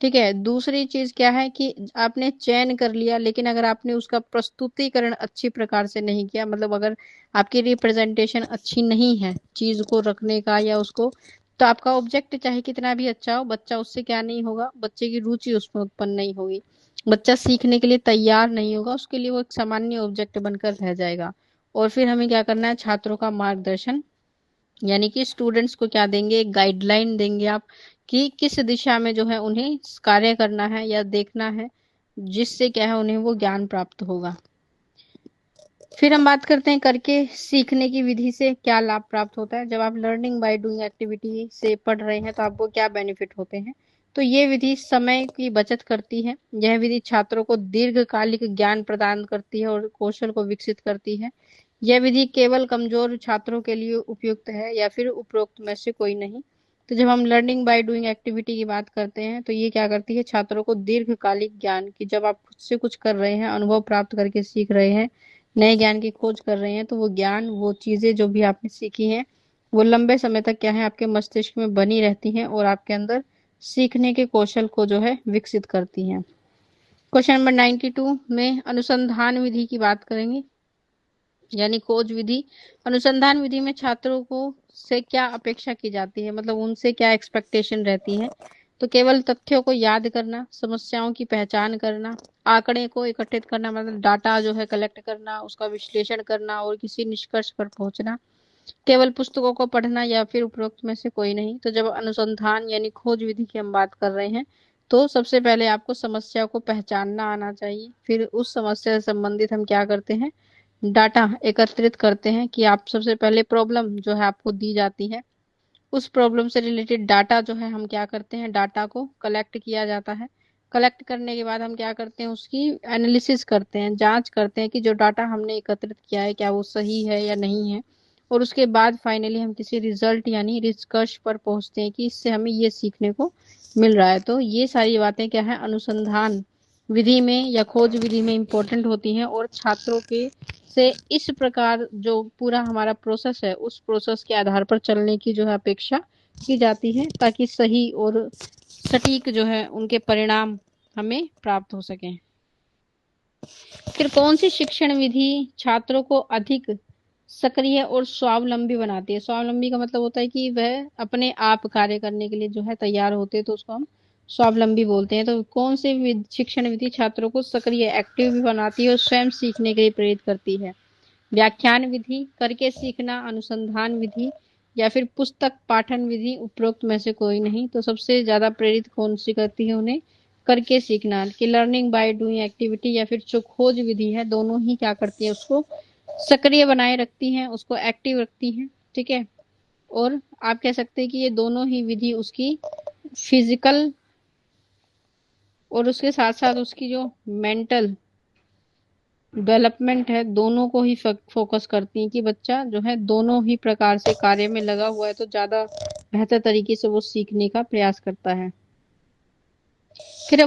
ठीक है। दूसरी चीज क्या है कि आपने चयन कर लिया, लेकिन अगर आपने उसका प्रस्तुतिकरण अच्छी प्रकार से नहीं किया, मतलब अगर आपकी रिप्रेजेंटेशन अच्छी नहीं है चीज को रखने का या उसको, तो आपका ऑब्जेक्ट चाहे कितना भी अच्छा हो, बच्चा उससे क्या नहीं होगा, बच्चे की रुचि उसमें उत्पन्न नहीं होगी, बच्चा सीखने के लिए तैयार नहीं होगा, उसके लिए वो एक सामान्य ऑब्जेक्ट बनकर रह जाएगा। और फिर हमें क्या करना है, छात्रों का मार्गदर्शन, यानी कि स्टूडेंट्स को क्या देंगे, एक गाइडलाइन देंगे आप, कि किस दिशा में जो है उन्हें कार्य करना है या देखना है, जिससे क्या है उन्हें वो ज्ञान प्राप्त होगा। फिर हम बात करते हैं करके सीखने की विधि से क्या लाभ प्राप्त होता है। जब आप लर्निंग बाय डूइंग एक्टिविटी से पढ़ रहे हैं तो आपको क्या बेनिफिट होते हैं। तो ये विधि समय की बचत करती है, यह विधि छात्रों को दीर्घकालिक ज्ञान प्रदान करती है और कौशल को विकसित करती है। यह विधि केवल कमजोर छात्रों के लिए उपयुक्त है या फिर उपरोक्त में से कोई नहीं। तो जब हम लर्निंग बाय डूइंग एक्टिविटी की बात करते हैं तो ये क्या करती है, छात्रों को दीर्घकालिक ज्ञान की, जब आप खुद से कुछ कर रहे हैं, अनुभव प्राप्त करके सीख रहे हैं, नए ज्ञान की खोज कर रहे हैं, तो वो ज्ञान, वो चीजें जो भी आपने सीखी हैं, वो लंबे समय तक क्या है आपके मस्तिष्क में बनी रहती हैं और आपके अंदर सीखने के कौशल को जो है विकसित करती हैं। क्वेश्चन नंबर 92 में अनुसंधान विधि की बात करेंगे, यानी खोज विधि। अनुसंधान विधि में छात्रों को से क्या अपेक्षा की जाती है, मतलब उनसे क्या एक्सपेक्टेशन रहती है। तो केवल तथ्यों को याद करना, समस्याओं की पहचान करना, आंकड़े को एकत्रित करना, मतलब डाटा जो है कलेक्ट करना, उसका विश्लेषण करना और किसी निष्कर्ष पर पहुंचना, केवल पुस्तकों को पढ़ना या फिर उपरोक्त में से कोई नहीं। तो जब अनुसंधान यानी खोज विधि की हम बात कर रहे हैं, तो सबसे पहले आपको समस्या को पहचानना आना चाहिए, फिर उस समस्या से संबंधित हम क्या करते हैं, डाटा एकत्रित करते हैं, कि आप सबसे पहले प्रॉब्लम जो है आपको दी जाती है, उस प्रॉब्लम से रिलेटेड डाटा जो है हम क्या करते हैं, डाटा को कलेक्ट किया जाता है। कलेक्ट करने के बाद हम क्या करते हैं, उसकी एनालिसिस करते हैं, जांच करते हैं कि जो डाटा हमने एकत्रित किया है क्या वो सही है या नहीं है। और उसके बाद फाइनली हम किसी रिजल्ट यानी निष्कर्ष पर पहुंचते हैं कि इससे हमें ये सीखने को मिल रहा है। तो ये सारी बातें क्या है, अनुसंधान विधि में या खोज विधि में इम्पोर्टेंट होती हैं और छात्रों के से इस प्रकार जो पूरा हमारा प्रोसेस है, उस प्रोसेस के आधार पर चलने की जो है अपेक्षा की जाती है, ताकि सही और सटीक जो है उनके परिणाम हमें प्राप्त हो सके। फिर कौन सी शिक्षण विधि छात्रों को अधिक सक्रिय और स्वावलंबी बनाती है। स्वावलंबी का मतलब होता है कि वह अपने आप कार्य करने के लिए जो है तैयार होते हैं, तो उसको हम स्वावलंबी बोलते हैं। तो कौन सी शिक्षण विधि छात्रों को सक्रिय, एक्टिव भी बनाती है और स्वयं सीखने के लिए प्रेरित करती है। व्याख्यान विधि, करके सीखना, अनुसंधान विधि या फिर पुस्तक पाठन विधि, उपरोक्त में से कोई नहीं। तो सबसे ज्यादा प्रेरित कौन सी करती है उन्हें, करके सीखना, कि लर्निंग बाय डूइंग एक्टिविटी या फिर जो खोज विधि है, दोनों ही क्या करती है, उसको सक्रिय बनाए रखती हैं, उसको एक्टिव रखती हैं। ठीक है। और आप कह सकते हैं कि ये दोनों ही विधि उसकी फिजिकल और उसके साथ साथ उसकी जो मेंटल डेवलपमेंट है, दोनों को ही फोकस करती हैं, कि बच्चा जो है दोनों ही प्रकार से कार्य में लगा हुआ है तो ज्यादा बेहतर तरीके से वो सीखने का प्रयास करता है। फिर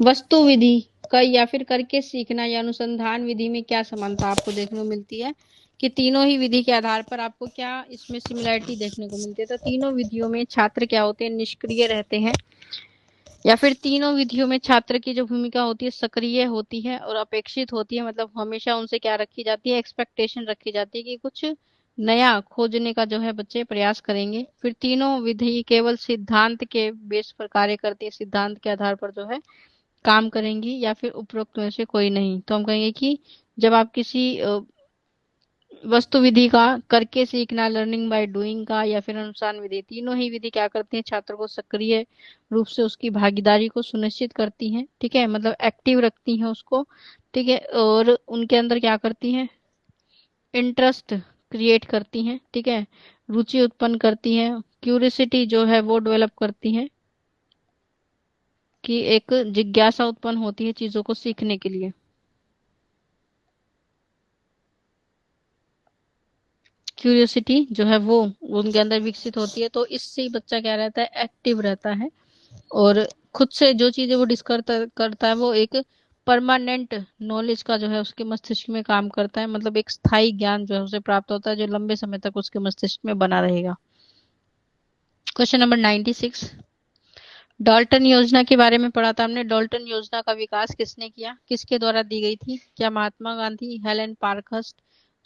वस्तु विधि का या फिर करके सीखना या अनुसंधान विधि में क्या समानता आपको देखने को मिलती है, कि तीनों ही विधि के आधार पर आपको क्या इसमें सिमिलरिटी देखने को मिलती है। तो तीनों विधियों में छात्र क्या होते हैं, निष्क्रिय रहते हैं, या फिर तीनों विधियों में छात्र की जो भूमिका होती है सक्रिय होती है और अपेक्षित होती है, मतलब हमेशा उनसे क्या रखी जाती है, एक्सपेक्टेशन रखी जाती है कि कुछ नया खोजने का जो है बच्चे प्रयास करेंगे। फिर तीनों विधि केवल सिद्धांत के बेस पर कार्य करती है, सिद्धांत के आधार पर जो है काम करेंगी, या फिर उपरोक्त में से कोई नहीं। तो हम कहेंगे कि जब आप किसी वस्तु विधि का, करके सीखना, लर्निंग बाय डूइंग का या फिर अनुसार विधि, तीनों ही विधि क्या करती हैं, छात्र को सक्रिय रूप से उसकी भागीदारी को सुनिश्चित करती हैं। ठीक है, मतलब एक्टिव रखती हैं उसको। ठीक है, और उनके अंदर क्या करती हैं, इंटरेस्ट क्रिएट करती हैं। ठीक है, रुचि उत्पन्न करती हैं, क्यूरियोसिटी जो है वो डेवलप करती हैं, कि एक जिज्ञासा उत्पन्न होती है चीजों को सीखने के लिए। क्यूरियोसिटी जो है वो उनके अंदर विकसित होती है। तो इससे बच्चा क्या रहता है, एक्टिव रहता है और खुद से जो चीजें वो डिस्कवर करता है वो एक परमानेंट नॉलेज का जो है उसके मस्तिष्क में काम करता है, मतलब एक स्थायी ज्ञान जो है उसे प्राप्त होता है जो लंबे समय तक उसके मस्तिष्क में बना रहेगा। क्वेश्चन नंबर 96, डाल्टन योजना के बारे में पढ़ा था हमने। डाल्टन योजना का विकास किसने किया, किसके द्वारा दी गई थी? क्या महात्मा गांधी, हेलेन पार्कहर्स्ट,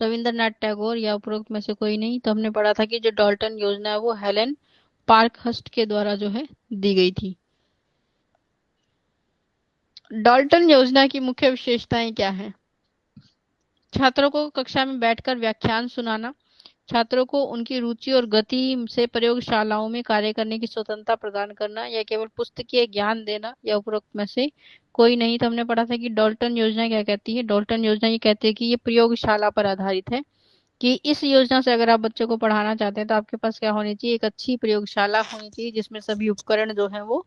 रविंद्रनाथ टैगोर या उपरोक्त में से कोई नहीं? तो हमने पढ़ा था कि जो डाल्टन योजना है वो हेलेन पार्कहर्स्ट के द्वारा जो है दी गई थी। डाल्टन योजना की मुख्य विशेषताएं क्या है? छात्रों को कक्षा में बैठकर व्याख्यान सुनाना, छात्रों को उनकी रुचि और गति से प्रयोगशालाओं में कार्य करने की स्वतंत्रता प्रदान करना, या केवल पुस्तकीय ज्ञान देना, या उपरोक्त में से कोई नहीं? तो हमने पढ़ा था कि डाल्टन योजना क्या कहती है। डाल्टन योजना ये कहती है कि ये प्रयोगशाला पर आधारित है, कि इस योजना से अगर आप बच्चों को पढ़ाना चाहते हैं तो आपके पास क्या होनी चाहिए, एक अच्छी प्रयोगशाला होनी चाहिए जिसमें सभी उपकरण जो है वो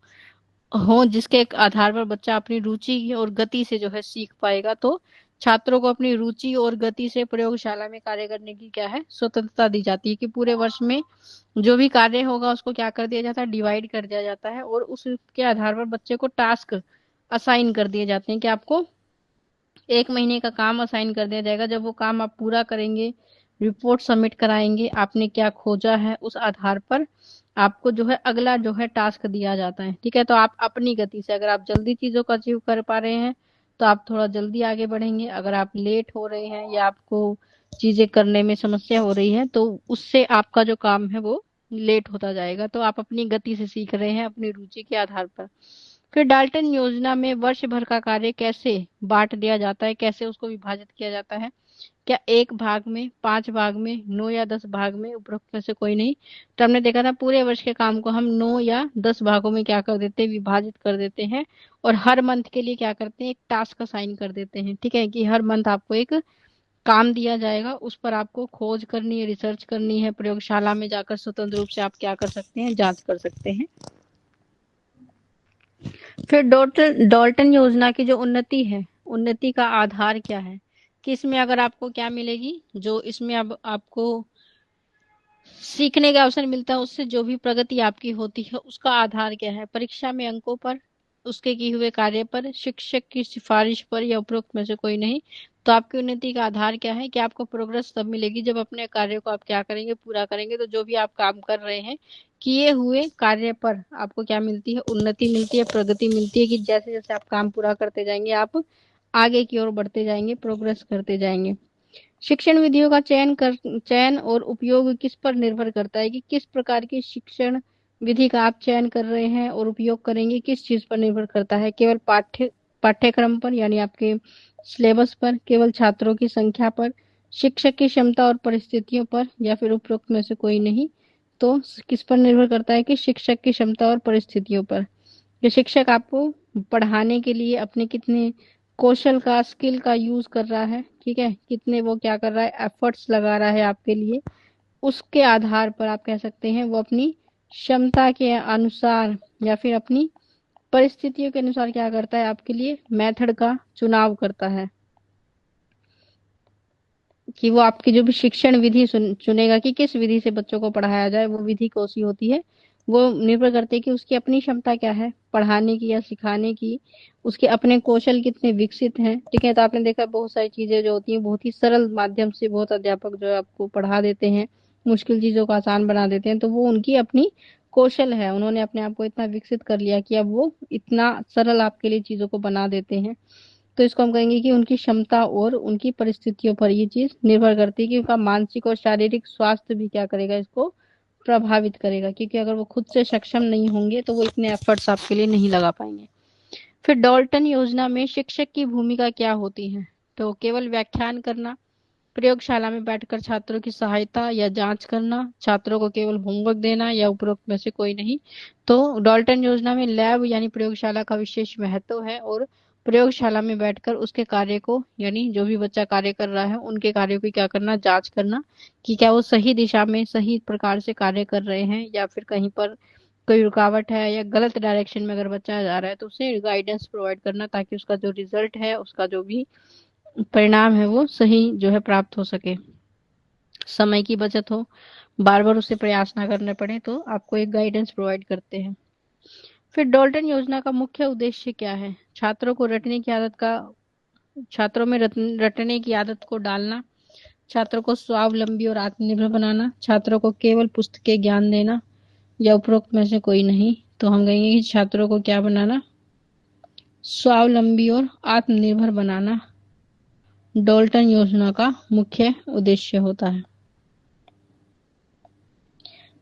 हो, जिसके आधार पर बच्चा अपनी रुचि और गति से जो है सीख पाएगा। तो छात्रों को अपनी रुचि और गति से प्रयोगशाला में कार्य करने की क्या है, स्वतंत्रता दी जाती है, कि पूरे वर्ष में जो भी कार्य होगा उसको क्या कर दिया जाता है, डिवाइड कर दिया जाता है और उसके आधार पर बच्चे को टास्क असाइन कर दिए जाते हैं कि आपको 1 महीने का काम असाइन कर दिया जाएगा। जब वो काम आप पूरा करेंगे, रिपोर्ट सबमिट कराएंगे, आपने क्या खोजा है, उस आधार पर आपको जो है अगला जो है टास्क दिया जाता है। ठीक है, तो आप अपनी गति से, अगर आप जल्दी चीजों को अचीव कर पा रहे हैं तो आप थोड़ा जल्दी आगे बढ़ेंगे, अगर आप लेट हो रहे हैं या आपको चीजें करने में समस्या हो रही है तो उससे आपका जो काम है वो लेट होता जाएगा। तो आप अपनी गति से सीख रहे हैं अपनी रुचि के आधार पर। फिर डाल्टन योजना में वर्ष भर का कार्य कैसे बांट दिया जाता है, कैसे उसको विभाजित किया जाता है? क्या 1 भाग में, 5 भाग में, 9 या 10 भाग में? उपरोक्त में से कोई नहीं। तो हमने देखा था पूरे वर्ष के काम को हम 9 या 10 भागों में क्या कर देते हैं, विभाजित कर देते हैं और हर मंथ के लिए क्या करते हैं, एक टास्क असाइन कर देते हैं। ठीक है, कि हर मंथ आपको एक काम दिया जाएगा, उस पर आपको खोज करनी है, रिसर्च करनी है, प्रयोगशाला में जाकर स्वतंत्र रूप से आप क्या कर सकते हैं, जांच कर सकते हैं। फिर डॉल्टन योजना की जो उन्नति है, उन्नति का आधार क्या है, कि इसमें अगर आपको क्या मिलेगी, जो इसमें अब आपको सीखने का अवसर मिलता है उससे जो भी प्रगति आपकी होती है उसका आधार क्या है? परीक्षा में अंकों पर, उसके किए हुए कार्य पर, शिक्षक की सिफारिश पर, या उपरोक्त में से कोई नहीं? तो आपकी उन्नति का आधार क्या है, कि आपको प्रोग्रेस तब मिलेगी जब अपने कार्य को आप क्या करेंगे, पूरा करेंगे। तो जो भी आप काम कर रहे हैं, किए हुए कार्य पर आपको क्या मिलती है, उन्नति मिलती है, प्रगति मिलती है, कि जैसे जैसे आप काम पूरा करते जाएंगे आप आगे की ओर बढ़ते जाएंगे, प्रोग्रेस करते जाएंगे। शिक्षण विधियों का चयन और उपयोग किस पर निर्भर करता है, कि किस प्रकार की शिक्षण विधि का आप चयन कर रहे हैं और उपयोग करेंगे, किस चीज पर निर्भर करता है? केवल पाठ्यक्रम पर, यानी आपके सिलेबस पर, केवल छात्रों की संख्या पर, शिक्षक की क्षमता और परिस्थितियों पर, या फिर उपरोक्त में से कोई नहीं? तो किस पर निर्भर करता है, कि शिक्षक की क्षमता और परिस्थितियों पर, कि शिक्षक आपको पढ़ाने के लिए अपने कितने कौशल का, स्किल का यूज कर रहा है, ठीक है, कितने वो क्या कर रहा है, एफर्ट्स लगा रहा है आपके लिए, उसके आधार पर आप कह सकते हैं वो अपनी क्षमता के अनुसार या फिर अपनी परिस्थितियों के अनुसार क्या करता है, आपके लिए मेथड का चुनाव करता है, कि वो आपकी जो भी शिक्षण विधि चुनेगा कि किस विधि से बच्चों को पढ़ाया जाए, वो विधि कौन सी होती है, वो निर्भर करती है कि उसकी अपनी क्षमता क्या है पढ़ाने की या सिखाने की, उसके अपने कौशल कितने विकसित हैं। ठीक है, तो आपने देखा बहुत सारी चीजें जो होती हैं बहुत ही सरल माध्यम से बहुत अध्यापक जो है आपको पढ़ा देते हैं, मुश्किल चीजों को आसान बना देते हैं। तो वो उनकी अपनी कौशल है, उन्होंने अपने आप को इतना विकसित कर लिया कि अब वो इतना सरल आपके लिए चीजों को बना देते हैं। तो इसको हम कहेंगे कि उनकी क्षमता और उनकी परिस्थितियों पर ये चीज निर्भर करती है, कि उनका मानसिक और शारीरिक स्वास्थ्य भी क्या करेगा, इसको प्रभावित करेगा, क्योंकि अगर वो खुद से सक्षम नहीं होंगे तो वो इतने एफर्ट्स आपके लिए नहीं लगा पाएंगे। फिर डाल्टन योजना में शिक्षक की भूमिका क्या होती है? तो केवल व्याख्यान करना, प्रयोगशाला में बैठकर छात्रों की सहायता या जांच करना, छात्रों को केवल होमवर्क देना, या उपरोक्त में से कोई नहीं? तो डाल्टन योजना में लैब यानी प्रयोगशाला का विशेष महत्व है और प्रयोगशाला में बैठकर उसके कार्य को, यानी जो भी बच्चा कार्य कर रहा है उनके कार्यों की क्या करना, जांच करना, कि क्या वो सही दिशा में सही प्रकार से कार्य कर रहे हैं या फिर कहीं पर कोई रुकावट है या गलत डायरेक्शन में अगर बच्चा जा रहा है तो उसे गाइडेंस प्रोवाइड करना, ताकि उसका जो रिजल्ट है, उसका जो भी परिणाम है वो सही जो है प्राप्त हो सके। समय की बचत हो, बार बार उसे प्रयास ना करने पड़े, तो आपको एक गाइडेंस प्रोवाइड करते हैं। फिर डॉल्टन योजना का मुख्य उद्देश्य क्या है? छात्रों में रटने की आदत को डालना, छात्रों को स्वावलंबी और आत्मनिर्भर बनाना, छात्रों को केवल पुस्तकीय ज्ञान देना, या उपरोक्त में से कोई नहीं। तो हम कहेंगे कि छात्रों को क्या बनाना? स्वावलंबी और आत्मनिर्भर बनाना डॉल्टन योजना का मुख्य उद्देश्य होता है।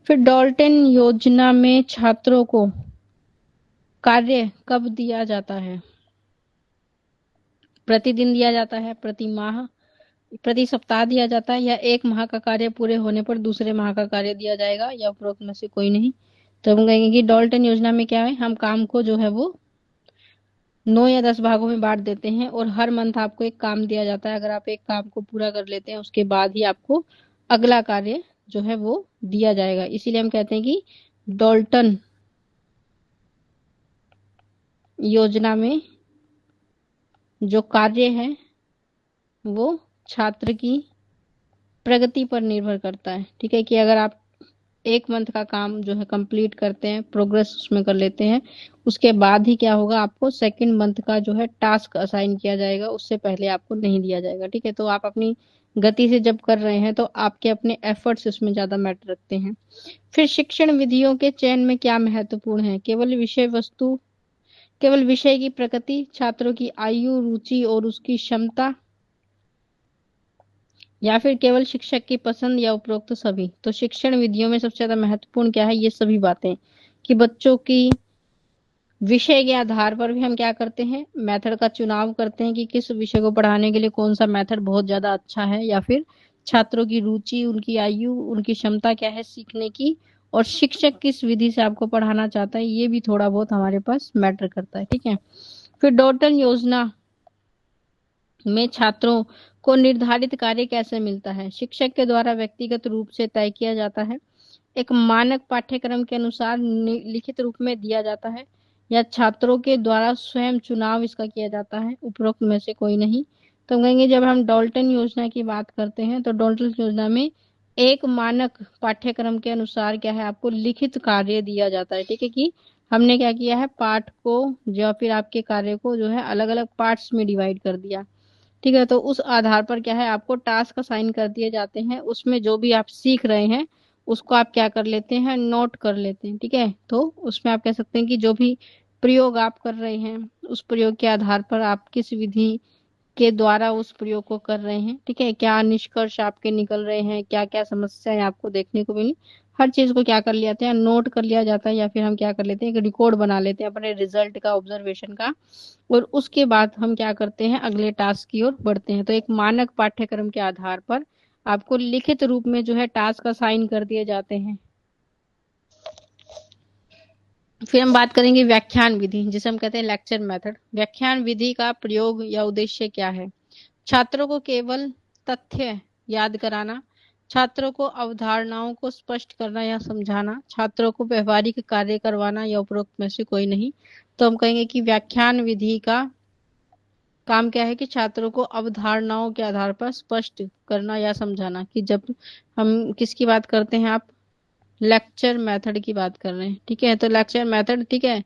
फिर डॉल्टन योजना में छात्रों को कार्य कब दिया जाता है? प्रतिदिन दिया जाता है, प्रति माह, प्रति सप्ताह दिया जाता है, या एक माह का कार्य पूरे होने पर दूसरे माह का कार्य दिया जाएगा, या उपरोक्त में से कोई नहीं। तो हम कहेंगे कि डॉल्टन योजना में क्या है, हम काम को जो है वो 9 या 10 भागों में बांट देते हैं और हर मंथ आपको एक काम दिया जाता है। अगर आप एक काम को पूरा कर लेते हैं उसके बाद ही आपको अगला कार्य जो है वो दिया जाएगा। इसीलिए हम कहते हैं कि डॉल्टन योजना में जो कार्य है वो छात्र की प्रगति पर निर्भर करता है। ठीक है, कि अगर आप एक मंथ का काम जो है कंप्लीट करते हैं, प्रोग्रेस उसमें कर लेते हैं, उसके बाद ही क्या होगा, आपको सेकंड मंथ का जो है टास्क असाइन किया जाएगा, उससे पहले आपको नहीं दिया जाएगा। ठीक है, तो आप अपनी गति से जब कर रहे हैं तो आपके अपने एफर्ट्स उसमें ज्यादा मैटर रखते हैं। फिर शिक्षण विधियों के चयन में क्या महत्वपूर्ण है? केवल विषय की प्रकृति, छात्रों की आयु, रुचि और उसकी क्षमता, या फिर केवल शिक्षक की पसंद, या उपरोक्त सभी। तो शिक्षण विधियों में सबसे ज्यादा महत्वपूर्ण क्या है? ये सभी बातें, कि बच्चों की विषय के आधार पर भी हम क्या करते हैं, मेथड का चुनाव करते हैं कि किस विषय को पढ़ाने के लिए कौन सा मेथड बहुत ज्यादा अच्छा है, या फिर छात्रों की रुचि, उनकी आयु, उनकी क्षमता क्या है सीखने की, और शिक्षक किस विधि से आपको पढ़ाना चाहता है, ये भी थोड़ा बहुत हमारे पास मैटर करता है। ठीक है, फिर डॉल्टन योजना में छात्रों को निर्धारित कार्य कैसे मिलता है? शिक्षक के द्वारा व्यक्तिगत रूप से तय किया जाता है, एक मानक पाठ्यक्रम के अनुसार लिखित रूप में दिया जाता है, या छात्रों के द्वारा स्वयं चुनाव इसका किया जाता है, उपरोक्त में से कोई नहीं। तो हम कहेंगे जब हम डॉल्टन योजना की बात करते हैं तो डॉल्टन योजना में एक मानक पाठ्यक्रम के अनुसार क्या है, आपको लिखित कार्य दिया जाता है। ठीक है, कि हमने क्या किया है, पाठ को या फिर आपके कार्य को जो है अलग अलग पार्ट्स में डिवाइड कर दिया। ठीक है, तो उस आधार पर क्या है, आपको टास्क असाइन कर दिए जाते हैं, उसमें जो भी आप सीख रहे हैं उसको आप क्या कर लेते हैं, नोट कर लेते हैं। ठीक है, तो उसमें आप कह सकते हैं कि जो भी प्रयोग आप कर रहे हैं उस प्रयोग के आधार पर आप किस विधि के द्वारा उस प्रयोग को कर रहे हैं। ठीक है, क्या निष्कर्ष आपके निकल रहे हैं, क्या क्या समस्याएं आपको देखने को मिली, हर चीज को क्या कर लिया जाता है, नोट कर लिया जाता है, या फिर हम क्या कर लेते हैं, एक रिकॉर्ड बना लेते हैं अपने रिजल्ट का, ऑब्जर्वेशन का, और उसके बाद हम क्या करते हैं, अगले टास्क की ओर बढ़ते हैं। तो एक मानक पाठ्यक्रम के आधार पर आपको लिखित रूप में जो है टास्क असाइन कर दिए जाते हैं। फिर हम बात करेंगे व्याख्यान विधि, जिसे हम कहते हैं लेक्चर मेथड। व्याख्यान विधि का प्रयोग या उद्देश्य क्या है? छात्रों को केवल तथ्य याद कराना, छात्रों को अवधारणाओं को स्पष्ट करना या समझाना, छात्रों को व्यवहारिक कार्य करवाना, या उपरोक्त में से कोई नहीं। तो हम कहेंगे कि व्याख्यान विधि का काम क्या है, कि छात्रों को अवधारणाओं के आधार पर स्पष्ट करना या समझाना। कि जब हम किसकी बात करते हैं, आप लेक्चर मेथड की बात कर रहे हैं। ठीक है, तो लेक्चर मेथड, ठीक है,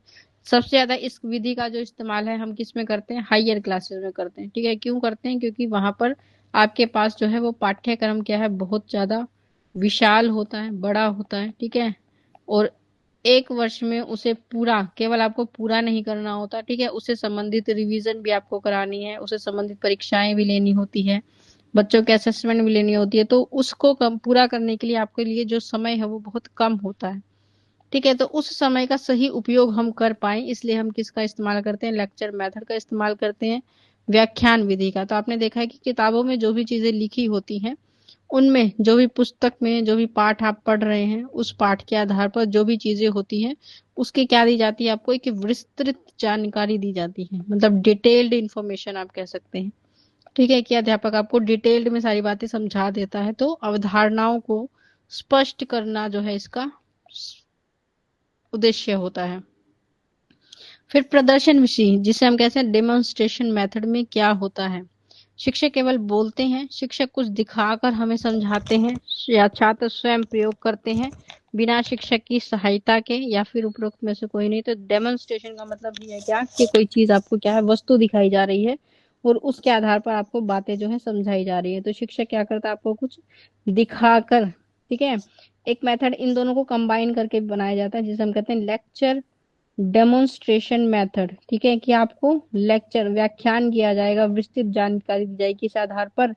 सबसे ज्यादा इस विधि का जो इस्तेमाल है हम किस में करते हैं, हायर क्लासेस में करते हैं। ठीक है, क्यों करते हैं? क्योंकि वहां पर आपके पास जो है वो पाठ्यक्रम क्या है, बहुत ज्यादा विशाल होता है, बड़ा होता है। ठीक है, और एक वर्ष में उसे पूरा, केवल आपको पूरा नहीं करना होता, ठीक है, उससे संबंधित रिवीजन भी आपको करानी है, उससे संबंधित परीक्षाएं भी लेनी होती है, बच्चों के असेसमेंट भी लेनी होती है। तो उसको पूरा करने के लिए आपके लिए जो समय है वो बहुत कम होता है। ठीक है, तो उस समय का सही उपयोग हम कर पाए इसलिए हम किसका इस्तेमाल करते हैं, लेक्चर मेथड का इस्तेमाल करते हैं, व्याख्यान विधि का। तो आपने देखा है कि किताबों में जो भी चीजें लिखी होती हैं, उनमें जो भी पुस्तक में जो भी पाठ आप पढ़ रहे हैं, उस पाठ के आधार पर जो भी चीजें होती हैं उसकी क्या दी जाती है, आपको एक विस्तृत जानकारी दी जाती है, मतलब डिटेल्ड इंफॉर्मेशन आप कह सकते हैं। ठीक है, कि अध्यापक आपको डिटेल्ड में सारी बातें समझा देता है। तो अवधारणाओं को स्पष्ट करना जो है इसका उद्देश्य होता है। फिर प्रदर्शन विषय, जिसे हम कहते हैं डेमोन्स्ट्रेशन मेथड में क्या होता है? शिक्षक केवल बोलते हैं, शिक्षक कुछ दिखाकर हमें समझाते हैं या छात्र स्वयं प्रयोग करते हैं बिना शिक्षक की सहायता के, या फिर उपरोक्त में से कोई नहीं। तो डेमोन्स्ट्रेशन का मतलब ये है क्या कि कोई चीज आपको क्या है, वस्तु दिखाई जा रही है और उसके आधार पर आपको बातें जो है समझाई जा रही है। तो शिक्षक क्या करता है, आपको कुछ दिखाकर, ठीक है। एक मेथड इन दोनों को कंबाइन करके बनाया जाता है जिसे हम कहते हैं लेक्चर डेमोन्स्ट्रेशन मेथड, ठीक है। कि आपको लेक्चर व्याख्यान किया जाएगा, विस्तृत जानकारी दी जाएगी इस आधार पर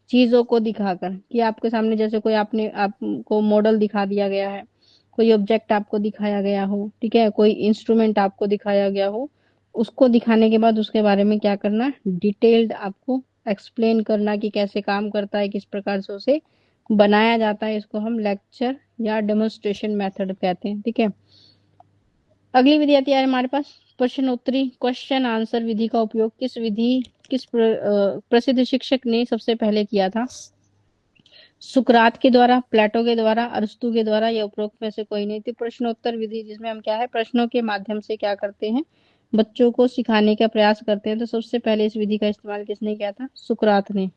चीजों को दिखाकर, कि आपके सामने जैसे कोई आपने आपको मॉडल दिखा दिया गया है, कोई ऑब्जेक्ट आपको दिखाया गया हो, ठीक है, कोई इंस्ट्रूमेंट आपको दिखाया गया हो, उसको दिखाने के बाद उसके बारे में क्या करना, डिटेल्ड आपको एक्सप्लेन करना कि कैसे काम करता है, किस प्रकार से उसे बनाया जाता है। इसको हम लेक्चर या डेमोन्स्ट्रेशन मेथड कहते हैं, ठीक है। अगली विधि आती है हमारे पास प्रश्नोत्तरी, क्वेश्चन आंसर विधि का उपयोग किस प्रसिद्ध शिक्षक ने सबसे पहले किया था? सुकरात के द्वारा, प्लेटो के द्वारा, अरस्तु के द्वारा, या उपरोक्त में से कोई नहीं। थी प्रश्नोत्तर विधि जिसमें हम क्या है, प्रश्नों के माध्यम से क्या करते हैं, बच्चों को सिखाने का प्रयास करते हैं। तो सबसे पहले इस विधि का इस्तेमाल किसने किया था? सुकरात ने।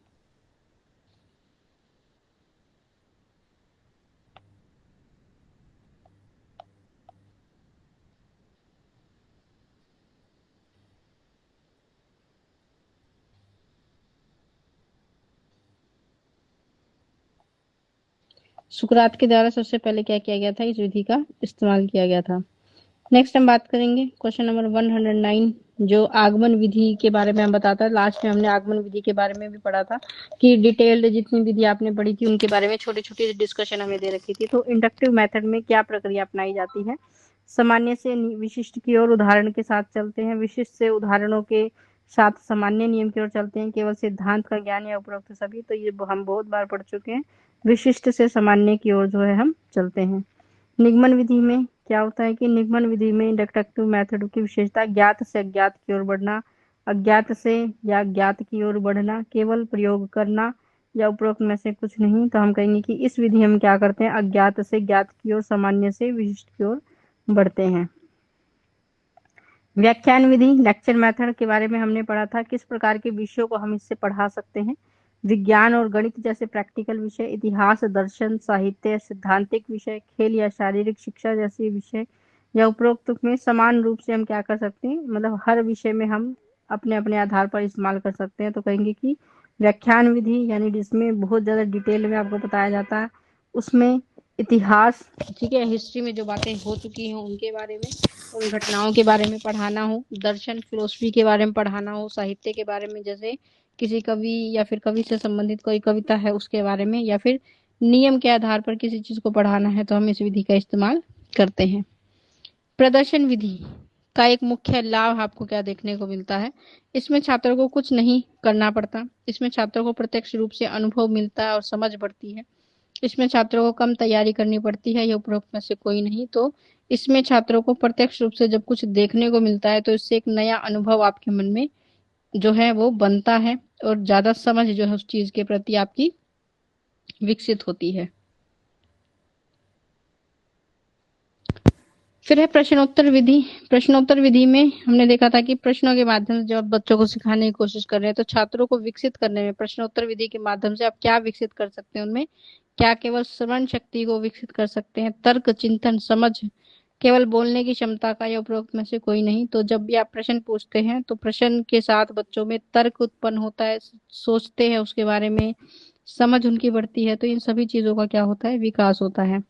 सुकरात के द्वारा सबसे पहले क्या किया गया था, इस विधि का इस्तेमाल किया गया था। नेक्स्ट हम बात करेंगे क्वेश्चन नंबर 109, जो आगमन विधि के बारे में हम बताता है। लास्ट में हमने आगमन विधि के बारे में भी पढ़ा था कि डिटेल्ड जितनी विधि आपने पढ़ी थी उनके बारे में छोटी छोटी डिस्कशन हमें दे रखी थी। तो इंडक्टिव मेथड में क्या प्रक्रिया अपनाई जाती है? सामान्य से विशिष्ट की ओर उदाहरण के साथ चलते हैं, विशिष्ट से उदाहरणों के साथ सामान्य नियम की ओर चलते हैं, केवल सिद्धांत का ज्ञान या उपरोक्त सभी। तो ये हम बहुत बार पढ़ चुके हैं। विशिष्ट से सामान्य की ओर जो है हम चलते हैं। निगमन विधि में क्या होता है कि निगमन विधि में इंडक्टिव मेथड की विशेषता ज्ञात से अज्ञात की ओर बढ़ना, अज्ञात से या ज्ञात की ओर बढ़ना, केवल प्रयोग करना, या उपरोक्त में से कुछ नहीं। तो हम कहेंगे कि इस विधि हम क्या करते हैं, अज्ञात से ज्ञात की ओर, सामान्य से विशिष्ट की ओर बढ़ते हैं। व्याख्यान विधि, लेक्चर मेथड के बारे में हमने पढ़ा था। किस प्रकार के विषयों को हम इससे पढ़ा सकते हैं? विज्ञान और गणित जैसे प्रैक्टिकल विषय, इतिहास, दर्शन, साहित्य, सिद्धांतिक विषय, खेल या शारीरिक शिक्षा जैसे विषय, या उपरोक्त में समान रूप से हम क्या कर सकते हैं, मतलब हर विषय में हम अपने अपने आधार पर इस्तेमाल कर सकते हैं। तो कहेंगे कि व्याख्यान विधि यानी जिसमें बहुत ज्यादा डिटेल में आपको बताया जाता है, उसमें इतिहास, ठीक है, हिस्ट्री में जो बातें हो चुकी हैं उनके बारे में, उन घटनाओं के बारे में पढ़ाना हो, दर्शन फिलोसफी के बारे में पढ़ाना हो, साहित्य के बारे में जैसे किसी कवि या फिर कवि से संबंधित कोई कविता है उसके बारे में, या फिर नियम के आधार पर किसी चीज को पढ़ाना है, तो हम इस विधि का इस्तेमाल करते हैं। प्रदर्शन विधि का एक मुख्य लाभ आपको क्या देखने को मिलता है? इसमें छात्रों को कुछ नहीं करना पड़ता, इसमें छात्रों को प्रत्यक्ष रूप से अनुभव मिलता है और समझ बढ़ती है। इसमें छात्रों को कम तैयारी करनी पड़ती है, ये उपरोक्त में से कोई नहीं। तो इसमें छात्रों को प्रत्यक्ष रूप से जब कुछ देखने को मिलता है तो इससे एक नया अनुभव आपके मन में जो है वो बनता है और ज्यादा समझ जो है उस चीज के प्रति आपकी विकसित होती है। फिर है प्रश्नोत्तर विधि। प्रश्नोत्तर विधि में हमने देखा था कि प्रश्नों के माध्यम से जब बच्चों को सिखाने की कोशिश कर रहे हैं, तो छात्रों को विकसित करने में प्रश्नोत्तर विधि के माध्यम से आप क्या विकसित कर सकते हैं? उनमें क्या केवल श्रवण शक्ति को विकसित कर सकते हैं, तर्क, चिंतन, समझ, केवल बोलने की क्षमता का, या उपरोक्त में से कोई नहीं। तो जब भी आप प्रश्न पूछते हैं तो प्रश्न के साथ बच्चों में तर्क उत्पन्न होता है, सोचते हैं उसके बारे में, समझ उनकी बढ़ती है। तो इन सभी चीजों का क्या होता है, विकास होता है।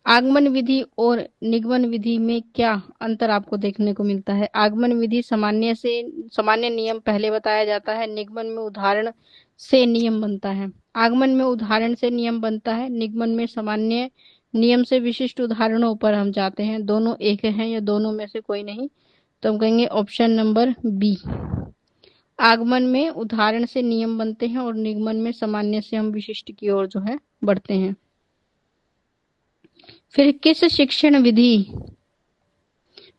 आगमन विधि और निगमन विधि में क्या अंतर आपको देखने को मिलता है? आगमन विधि सामान्य नियम पहले बताया जाता है, निगमन में उदाहरण से नियम बनता है। आगमन में उदाहरण से नियम बनता है, निगमन में सामान्य नियम से विशिष्ट उदाहरणों पर हम जाते हैं। दोनों एक हैं या दोनों में से कोई नहीं? तो हम कहेंगे ऑप्शन नंबर बी। आगमन में उदाहरण से नियम बनते हैं और निगमन में सामान्य से हम विशिष्ट की ओर जो है बढ़ते हैं। फिर किस शिक्षण विधि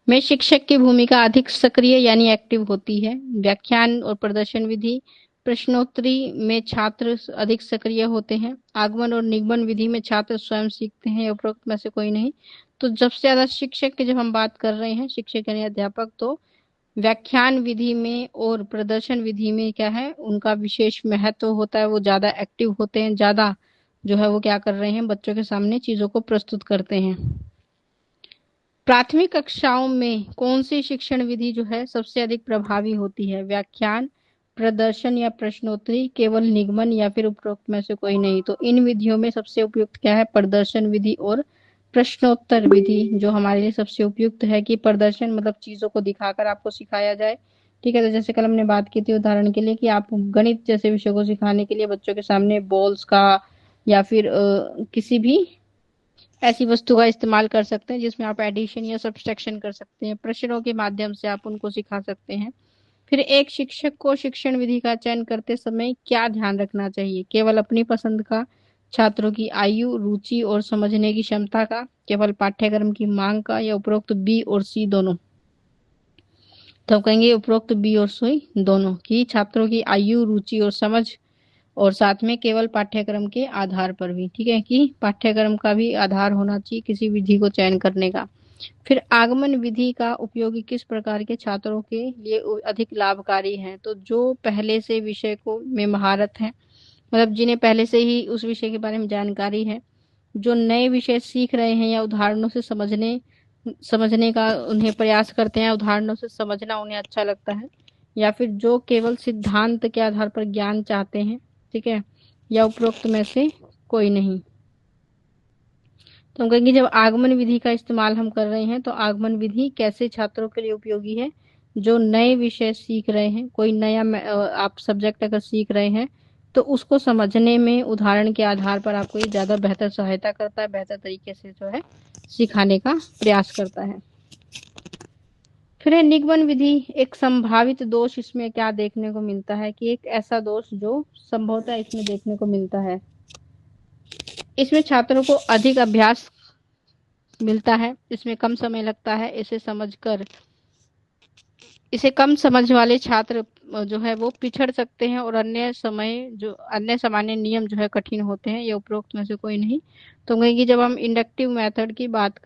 में शिक्षक की भूमिका अधिक सक्रिय यानी एक्टिव होती है? व्याख्यान और प्रदर्शन विधि, प्रश्नोत्तरी में छात्र अधिक सक्रिय होते हैं, आगमन और निगमन विधि में छात्र स्वयं सीखते हैं, उपरोक्त में से कोई नहीं? तो सबसे ज्यादा शिक्षक की जब हम बात कर रहे हैं, शिक्षक यानी अध्यापक, तो व्याख्यान विधि में और प्रदर्शन विधि में क्या है, उनका विशेष महत्व होता है, वो ज्यादा एक्टिव होते हैं, ज्यादा जो है वो क्या कर रहे हैं, बच्चों के सामने चीजों को प्रस्तुत करते हैं। प्राथमिक कक्षाओं में कौन सी शिक्षण विधि जो है सबसे अधिक प्रभावी होती है? व्याख्यान, प्रदर्शन या प्रश्नोत्तरी, केवल निगमन या फिर उपरोक्त में से कोई नहीं? तो इन विधियों में सबसे उपयुक्त क्या है? प्रदर्शन विधि और प्रश्नोत्तर विधि जो हमारे लिए सबसे उपयुक्त है। कि प्रदर्शन मतलब चीजों को दिखाकर आपको सिखाया जाए, ठीक है। तो जैसे कल हमने बात की थी उदाहरण के लिए कि आप गणित जैसे विषय को सिखाने के लिए बच्चों के सामने बॉल्स का या फिर किसी भी ऐसी वस्तु का इस्तेमाल कर सकते हैं जिसमें आप एडिशन या सब्सट्रैक्शन कर सकते हैं। प्रश्नों के माध्यम से आप उनको सिखा सकते हैं। फिर एक शिक्षक को शिक्षण विधि का चयन करते समय क्या ध्यान रखना चाहिए? केवल अपनी पसंद का, छात्रों की आयु, रुचि और समझने की क्षमता का, केवल पाठ्यक्रम की मांग का, या उपरोक्त बी और सी दोनों? तो हम कहेंगे उपरोक्त बी और सी दोनों। की छात्रों की आयु, रुचि और समझ, और साथ में केवल पाठ्यक्रम के आधार पर भी, ठीक है। कि पाठ्यक्रम का भी आधार होना चाहिए किसी विधि को चयन करने का। फिर आगमन विधि का उपयोग किस प्रकार के छात्रों के लिए अधिक लाभकारी है? तो जो पहले से विषय को में महारत है, मतलब जिन्हें पहले से ही उस विषय के बारे में जानकारी है, जो नए विषय सीख रहे हैं या उदाहरणों से समझने का उन्हें प्रयास करते हैं, उदाहरणों से समझना उन्हें अच्छा लगता है, या फिर जो केवल सिद्धांत के आधार पर ज्ञान चाहते हैं, ठीक है, या उपरोक्त में से कोई नहीं? तो हम कहेंगे जब आगमन विधि का इस्तेमाल हम कर रहे हैं तो आगमन विधि कैसे छात्रों के लिए उपयोगी है? जो नए विषय सीख रहे हैं, कोई नया आप सब्जेक्ट अगर सीख रहे हैं तो उसको समझने में उदाहरण के आधार पर आपको ये ज्यादा बेहतर सहायता करता है, बेहतर तरीके से जो है सिखाने का प्रयास करता है। फिर निगमन विधि, एक संभावित दोष इसमें क्या देखने को मिलता है? कि एक ऐसा दोष जो संभवतः इसमें देखने को मिलता है, इसमें छात्रों को अधिक अभ्यास मिलता है, इसमें कम समय लगता है, इसे कम समझ वाले छात्र जो है वो पिछड़ सकते हैं, और अन्य सामान्य नियम जो है कठिन होते हैं। ये उपरोक्त में से कोई नहीं? तो कहेंगे जब हम डिडक्टिव मेथड की बात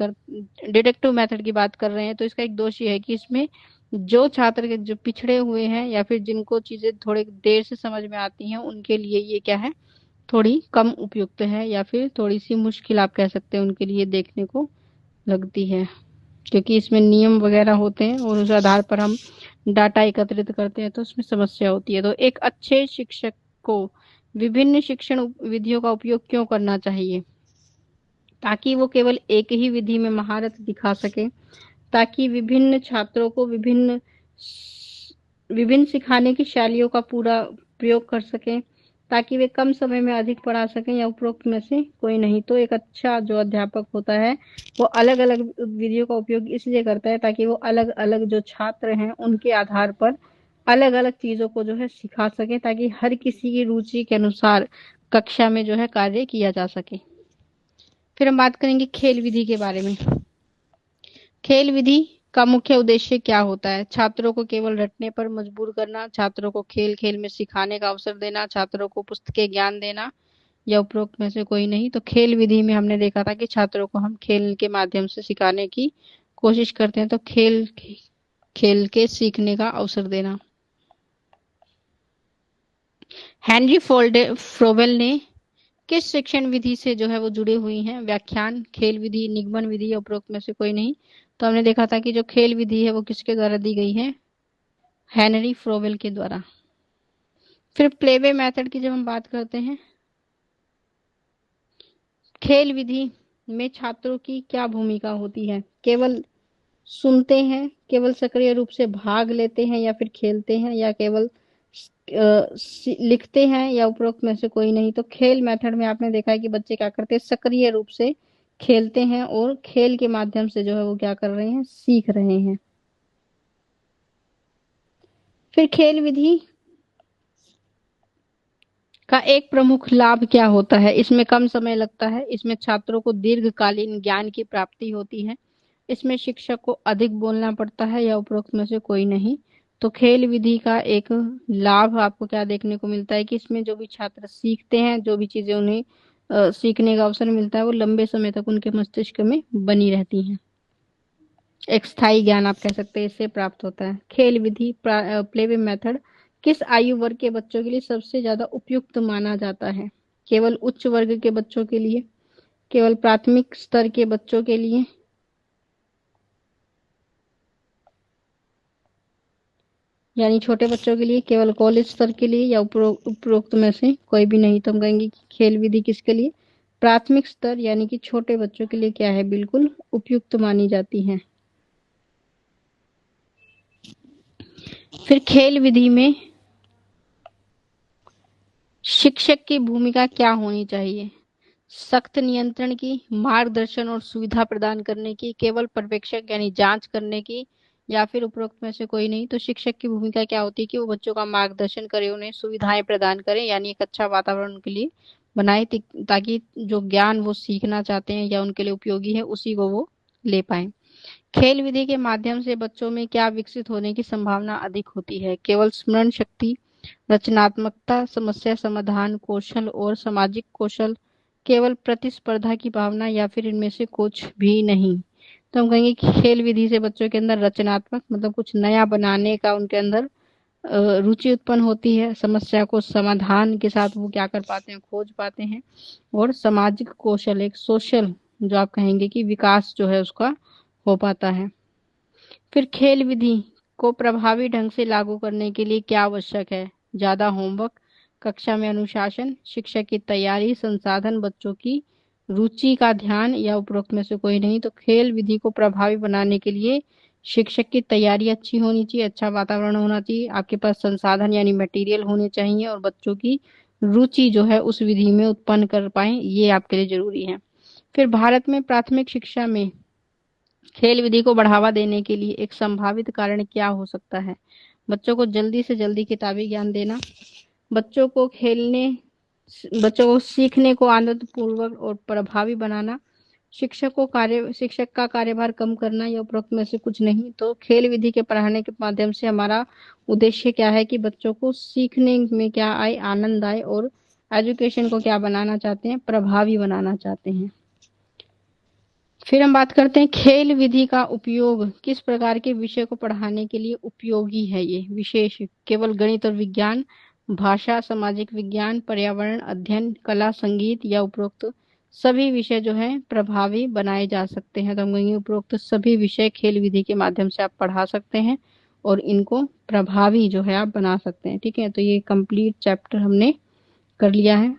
कर रहे हैं तो इसका एक दोष ये है कि इसमें जो छात्र के जो पिछड़े हुए हैं या फिर जिनको चीजें थोड़ी देर से समझ में आती हैं, उनके लिए ये क्या है, थोड़ी कम उपयुक्त है, या फिर थोड़ी सी मुश्किल आप कह सकते हैं उनके लिए देखने को लगती है, क्योंकि इसमें नियम वगैरह होते हैं और उस आधार पर हम डाटा एकत्रित करते हैं तो उसमें समस्या होती है। तो एक अच्छे शिक्षक को विभिन्न शिक्षण विधियों का उपयोग क्यों करना चाहिए? ताकि वो केवल एक ही विधि में महारत दिखा सके, ताकि विभिन्न छात्रों को विभिन्न विभिन्न सिखाने की शैलियों का पूरा प्रयोग कर सकें, ताकि वे कम समय में अधिक पढ़ा सकें, या उपरोक्त में से कोई नहीं? तो एक अच्छा जो अध्यापक होता है वो अलग अलग विधियों का उपयोग इसलिए करता है ताकि वो अलग अलग जो छात्र हैं उनके आधार पर अलग अलग चीजों को जो है सिखा सके, ताकि हर किसी की रुचि के अनुसार कक्षा में जो है कार्य किया जा सके। फिर हम बात करेंगे खेल विधि के बारे में। खेल विधि का मुख्य उद्देश्य क्या होता है? छात्रों को केवल रटने पर मजबूर करना, छात्रों को खेल खेल में सिखाने का अवसर देना, छात्रों को पुस्तकीय ज्ञान देना, या उपरोक्त में से कोई नहीं? तो खेल विधि में हमने देखा था कि छात्रों को हम खेल के माध्यम से सिखाने की कोशिश करते हैं, तो खेल के सीखने का अवसर देना। हेनरी फ्रोबेल ने किस शिक्षण विधि से जो है वो जुड़ी हुई हैं? व्याख्यान, खेल विधि, निगमन विधि, या उपरोक्त में से कोई नहीं? तो हमने देखा था कि जो खेल विधि है वो किसके द्वारा दी गई है? हेनरी फ्रोबेल के द्वारा। फिर प्लेवे मेथड की जब हम बात करते हैं, खेल विधि में छात्रों की क्या भूमिका होती है? केवल सुनते हैं, केवल सक्रिय रूप से भाग लेते हैं, या फिर खेलते हैं, या केवल लिखते हैं, या उपरोक्त में से कोई नहीं? तो खेल मेथड में आपने देखा है कि बच्चे क्या करते हैं, सक्रिय रूप से खेलते हैं और खेल के माध्यम से जो है वो क्या कर रहे हैं, सीख रहे हैं। फिर खेल विधि का एक प्रमुख लाभ क्या होता है? इसमें कम समय लगता है, इसमें छात्रों को दीर्घकालीन ज्ञान की प्राप्ति होती है, इसमें शिक्षक को अधिक बोलना पड़ता है, या उपरोक्त में से कोई नहीं? तो खेल विधि का एक लाभ आपको क्या देखने को मिलता है कि इसमें जो भी छात्र सीखते हैं, जो भी चीजें उन्हें सीखने का अवसर मिलता है वो लंबे समय तक उनके मस्तिष्क में बनी रहती हैं। एक स्थायी ज्ञान आप कह सकते हैं, इससे प्राप्त होता है। खेल विधि प्ले वे मेथड किस आयु वर्ग के बच्चों के लिए सबसे ज्यादा उपयुक्त माना जाता है? केवल उच्च वर्ग के बच्चों के लिए, केवल प्राथमिक स्तर के बच्चों के लिए, यानी छोटे बच्चों के लिए, केवल कॉलेज स्तर के लिए, या उपरोक्त में से कोई भी नहीं? तो हम कहेंगे कि खेल विधि किसके लिए? प्राथमिक स्तर यानी कि छोटे बच्चों के लिए क्या है, बिल्कुल उपयुक्त मानी जाती है। फिर खेल विधि में शिक्षक की भूमिका क्या होनी चाहिए? सख्त नियंत्रण की, मार्गदर्शन और सुविधा प्रदान करने की, केवल पर्यवेक्षक यानी जांच करने की, या फिर उपरोक्त में से कोई नहीं? तो शिक्षक की भूमिका क्या होती है कि वो बच्चों का मार्गदर्शन करे, उन्हें सुविधाएं प्रदान करें, यानी एक अच्छा वातावरण उनके लिए बनाए, ताकि जो ज्ञान वो सीखना चाहते हैं या उनके लिए उपयोगी है उसी को वो ले पाए। खेल विधि के माध्यम से बच्चों में क्या विकसित होने की संभावना अधिक होती है? केवल स्मरण शक्ति, रचनात्मकता, समस्या समाधान कौशल और सामाजिक कौशल, केवल प्रतिस्पर्धा की भावना, या फिर इनमें से कुछ भी नहीं? तो हम कहेंगे कि खेल विधि से बच्चों के अंदर रचनात्मक मतलब कुछ नया बनाने का उनके अंदर रुचि उत्पन्न होती है, समस्या को समाधान के साथ वो क्या कर पाते हैं, खोज पाते हैं, और सामाजिक कौशल एक सोशल जो आप कहेंगे कि विकास जो है उसका हो पाता है। फिर खेल विधि को प्रभावी ढंग से लागू करने के लिए क्या आवश्यक है? ज्यादा होमवर्क, कक्षा में अनुशासन, शिक्षक की तैयारी, संसाधन, बच्चों की रुचि का ध्यान, या उपरोक्त में से कोई नहीं? तो खेल विधि को प्रभावी बनाने के लिए शिक्षक की तैयारी अच्छी होनी चाहिए, अच्छा वातावरण होना चाहिए, आपके पास संसाधन यानी मटेरियल होने चाहिए, और बच्चों की रुचि जो है उस विधि में उत्पन्न कर पाए, ये आपके लिए जरूरी है। फिर भारत में प्राथमिक शिक्षा में खेल विधि को बढ़ावा देने के लिए एक संभावित कारण क्या हो सकता है? बच्चों को जल्दी से जल्दी किताबी ज्ञान देना, बच्चों को खेलने बच्चों को सीखने को आदत पूर्वक और प्रभावी बनाना, शिक्षक का कार्यभार कम करना, या उपरोक्त में से कुछ नहीं? तो खेल विधि के पढ़ाने के माध्यम से हमारा उद्देश्य क्या है कि बच्चों को सीखने में क्या आए, आनंद आए, और एजुकेशन को क्या बनाना चाहते हैं, प्रभावी बनाना चाहते हैं। फिर हम बात करते हैं खेल विधि का उपयोग किस प्रकार के विषय को पढ़ाने के लिए उपयोगी है? ये विशेष केवल गणित और विज्ञान, भाषा, सामाजिक विज्ञान, पर्यावरण अध्ययन, कला, संगीत, या उपरोक्त सभी विषय जो है प्रभावी बनाए जा सकते हैं? तो हम कहेंगे उपरोक्त सभी विषय खेल विधि के माध्यम से आप पढ़ा सकते हैं और इनको प्रभावी जो है आप बना सकते हैं। ठीक है, तो ये कंप्लीट चैप्टर हमने कर लिया है।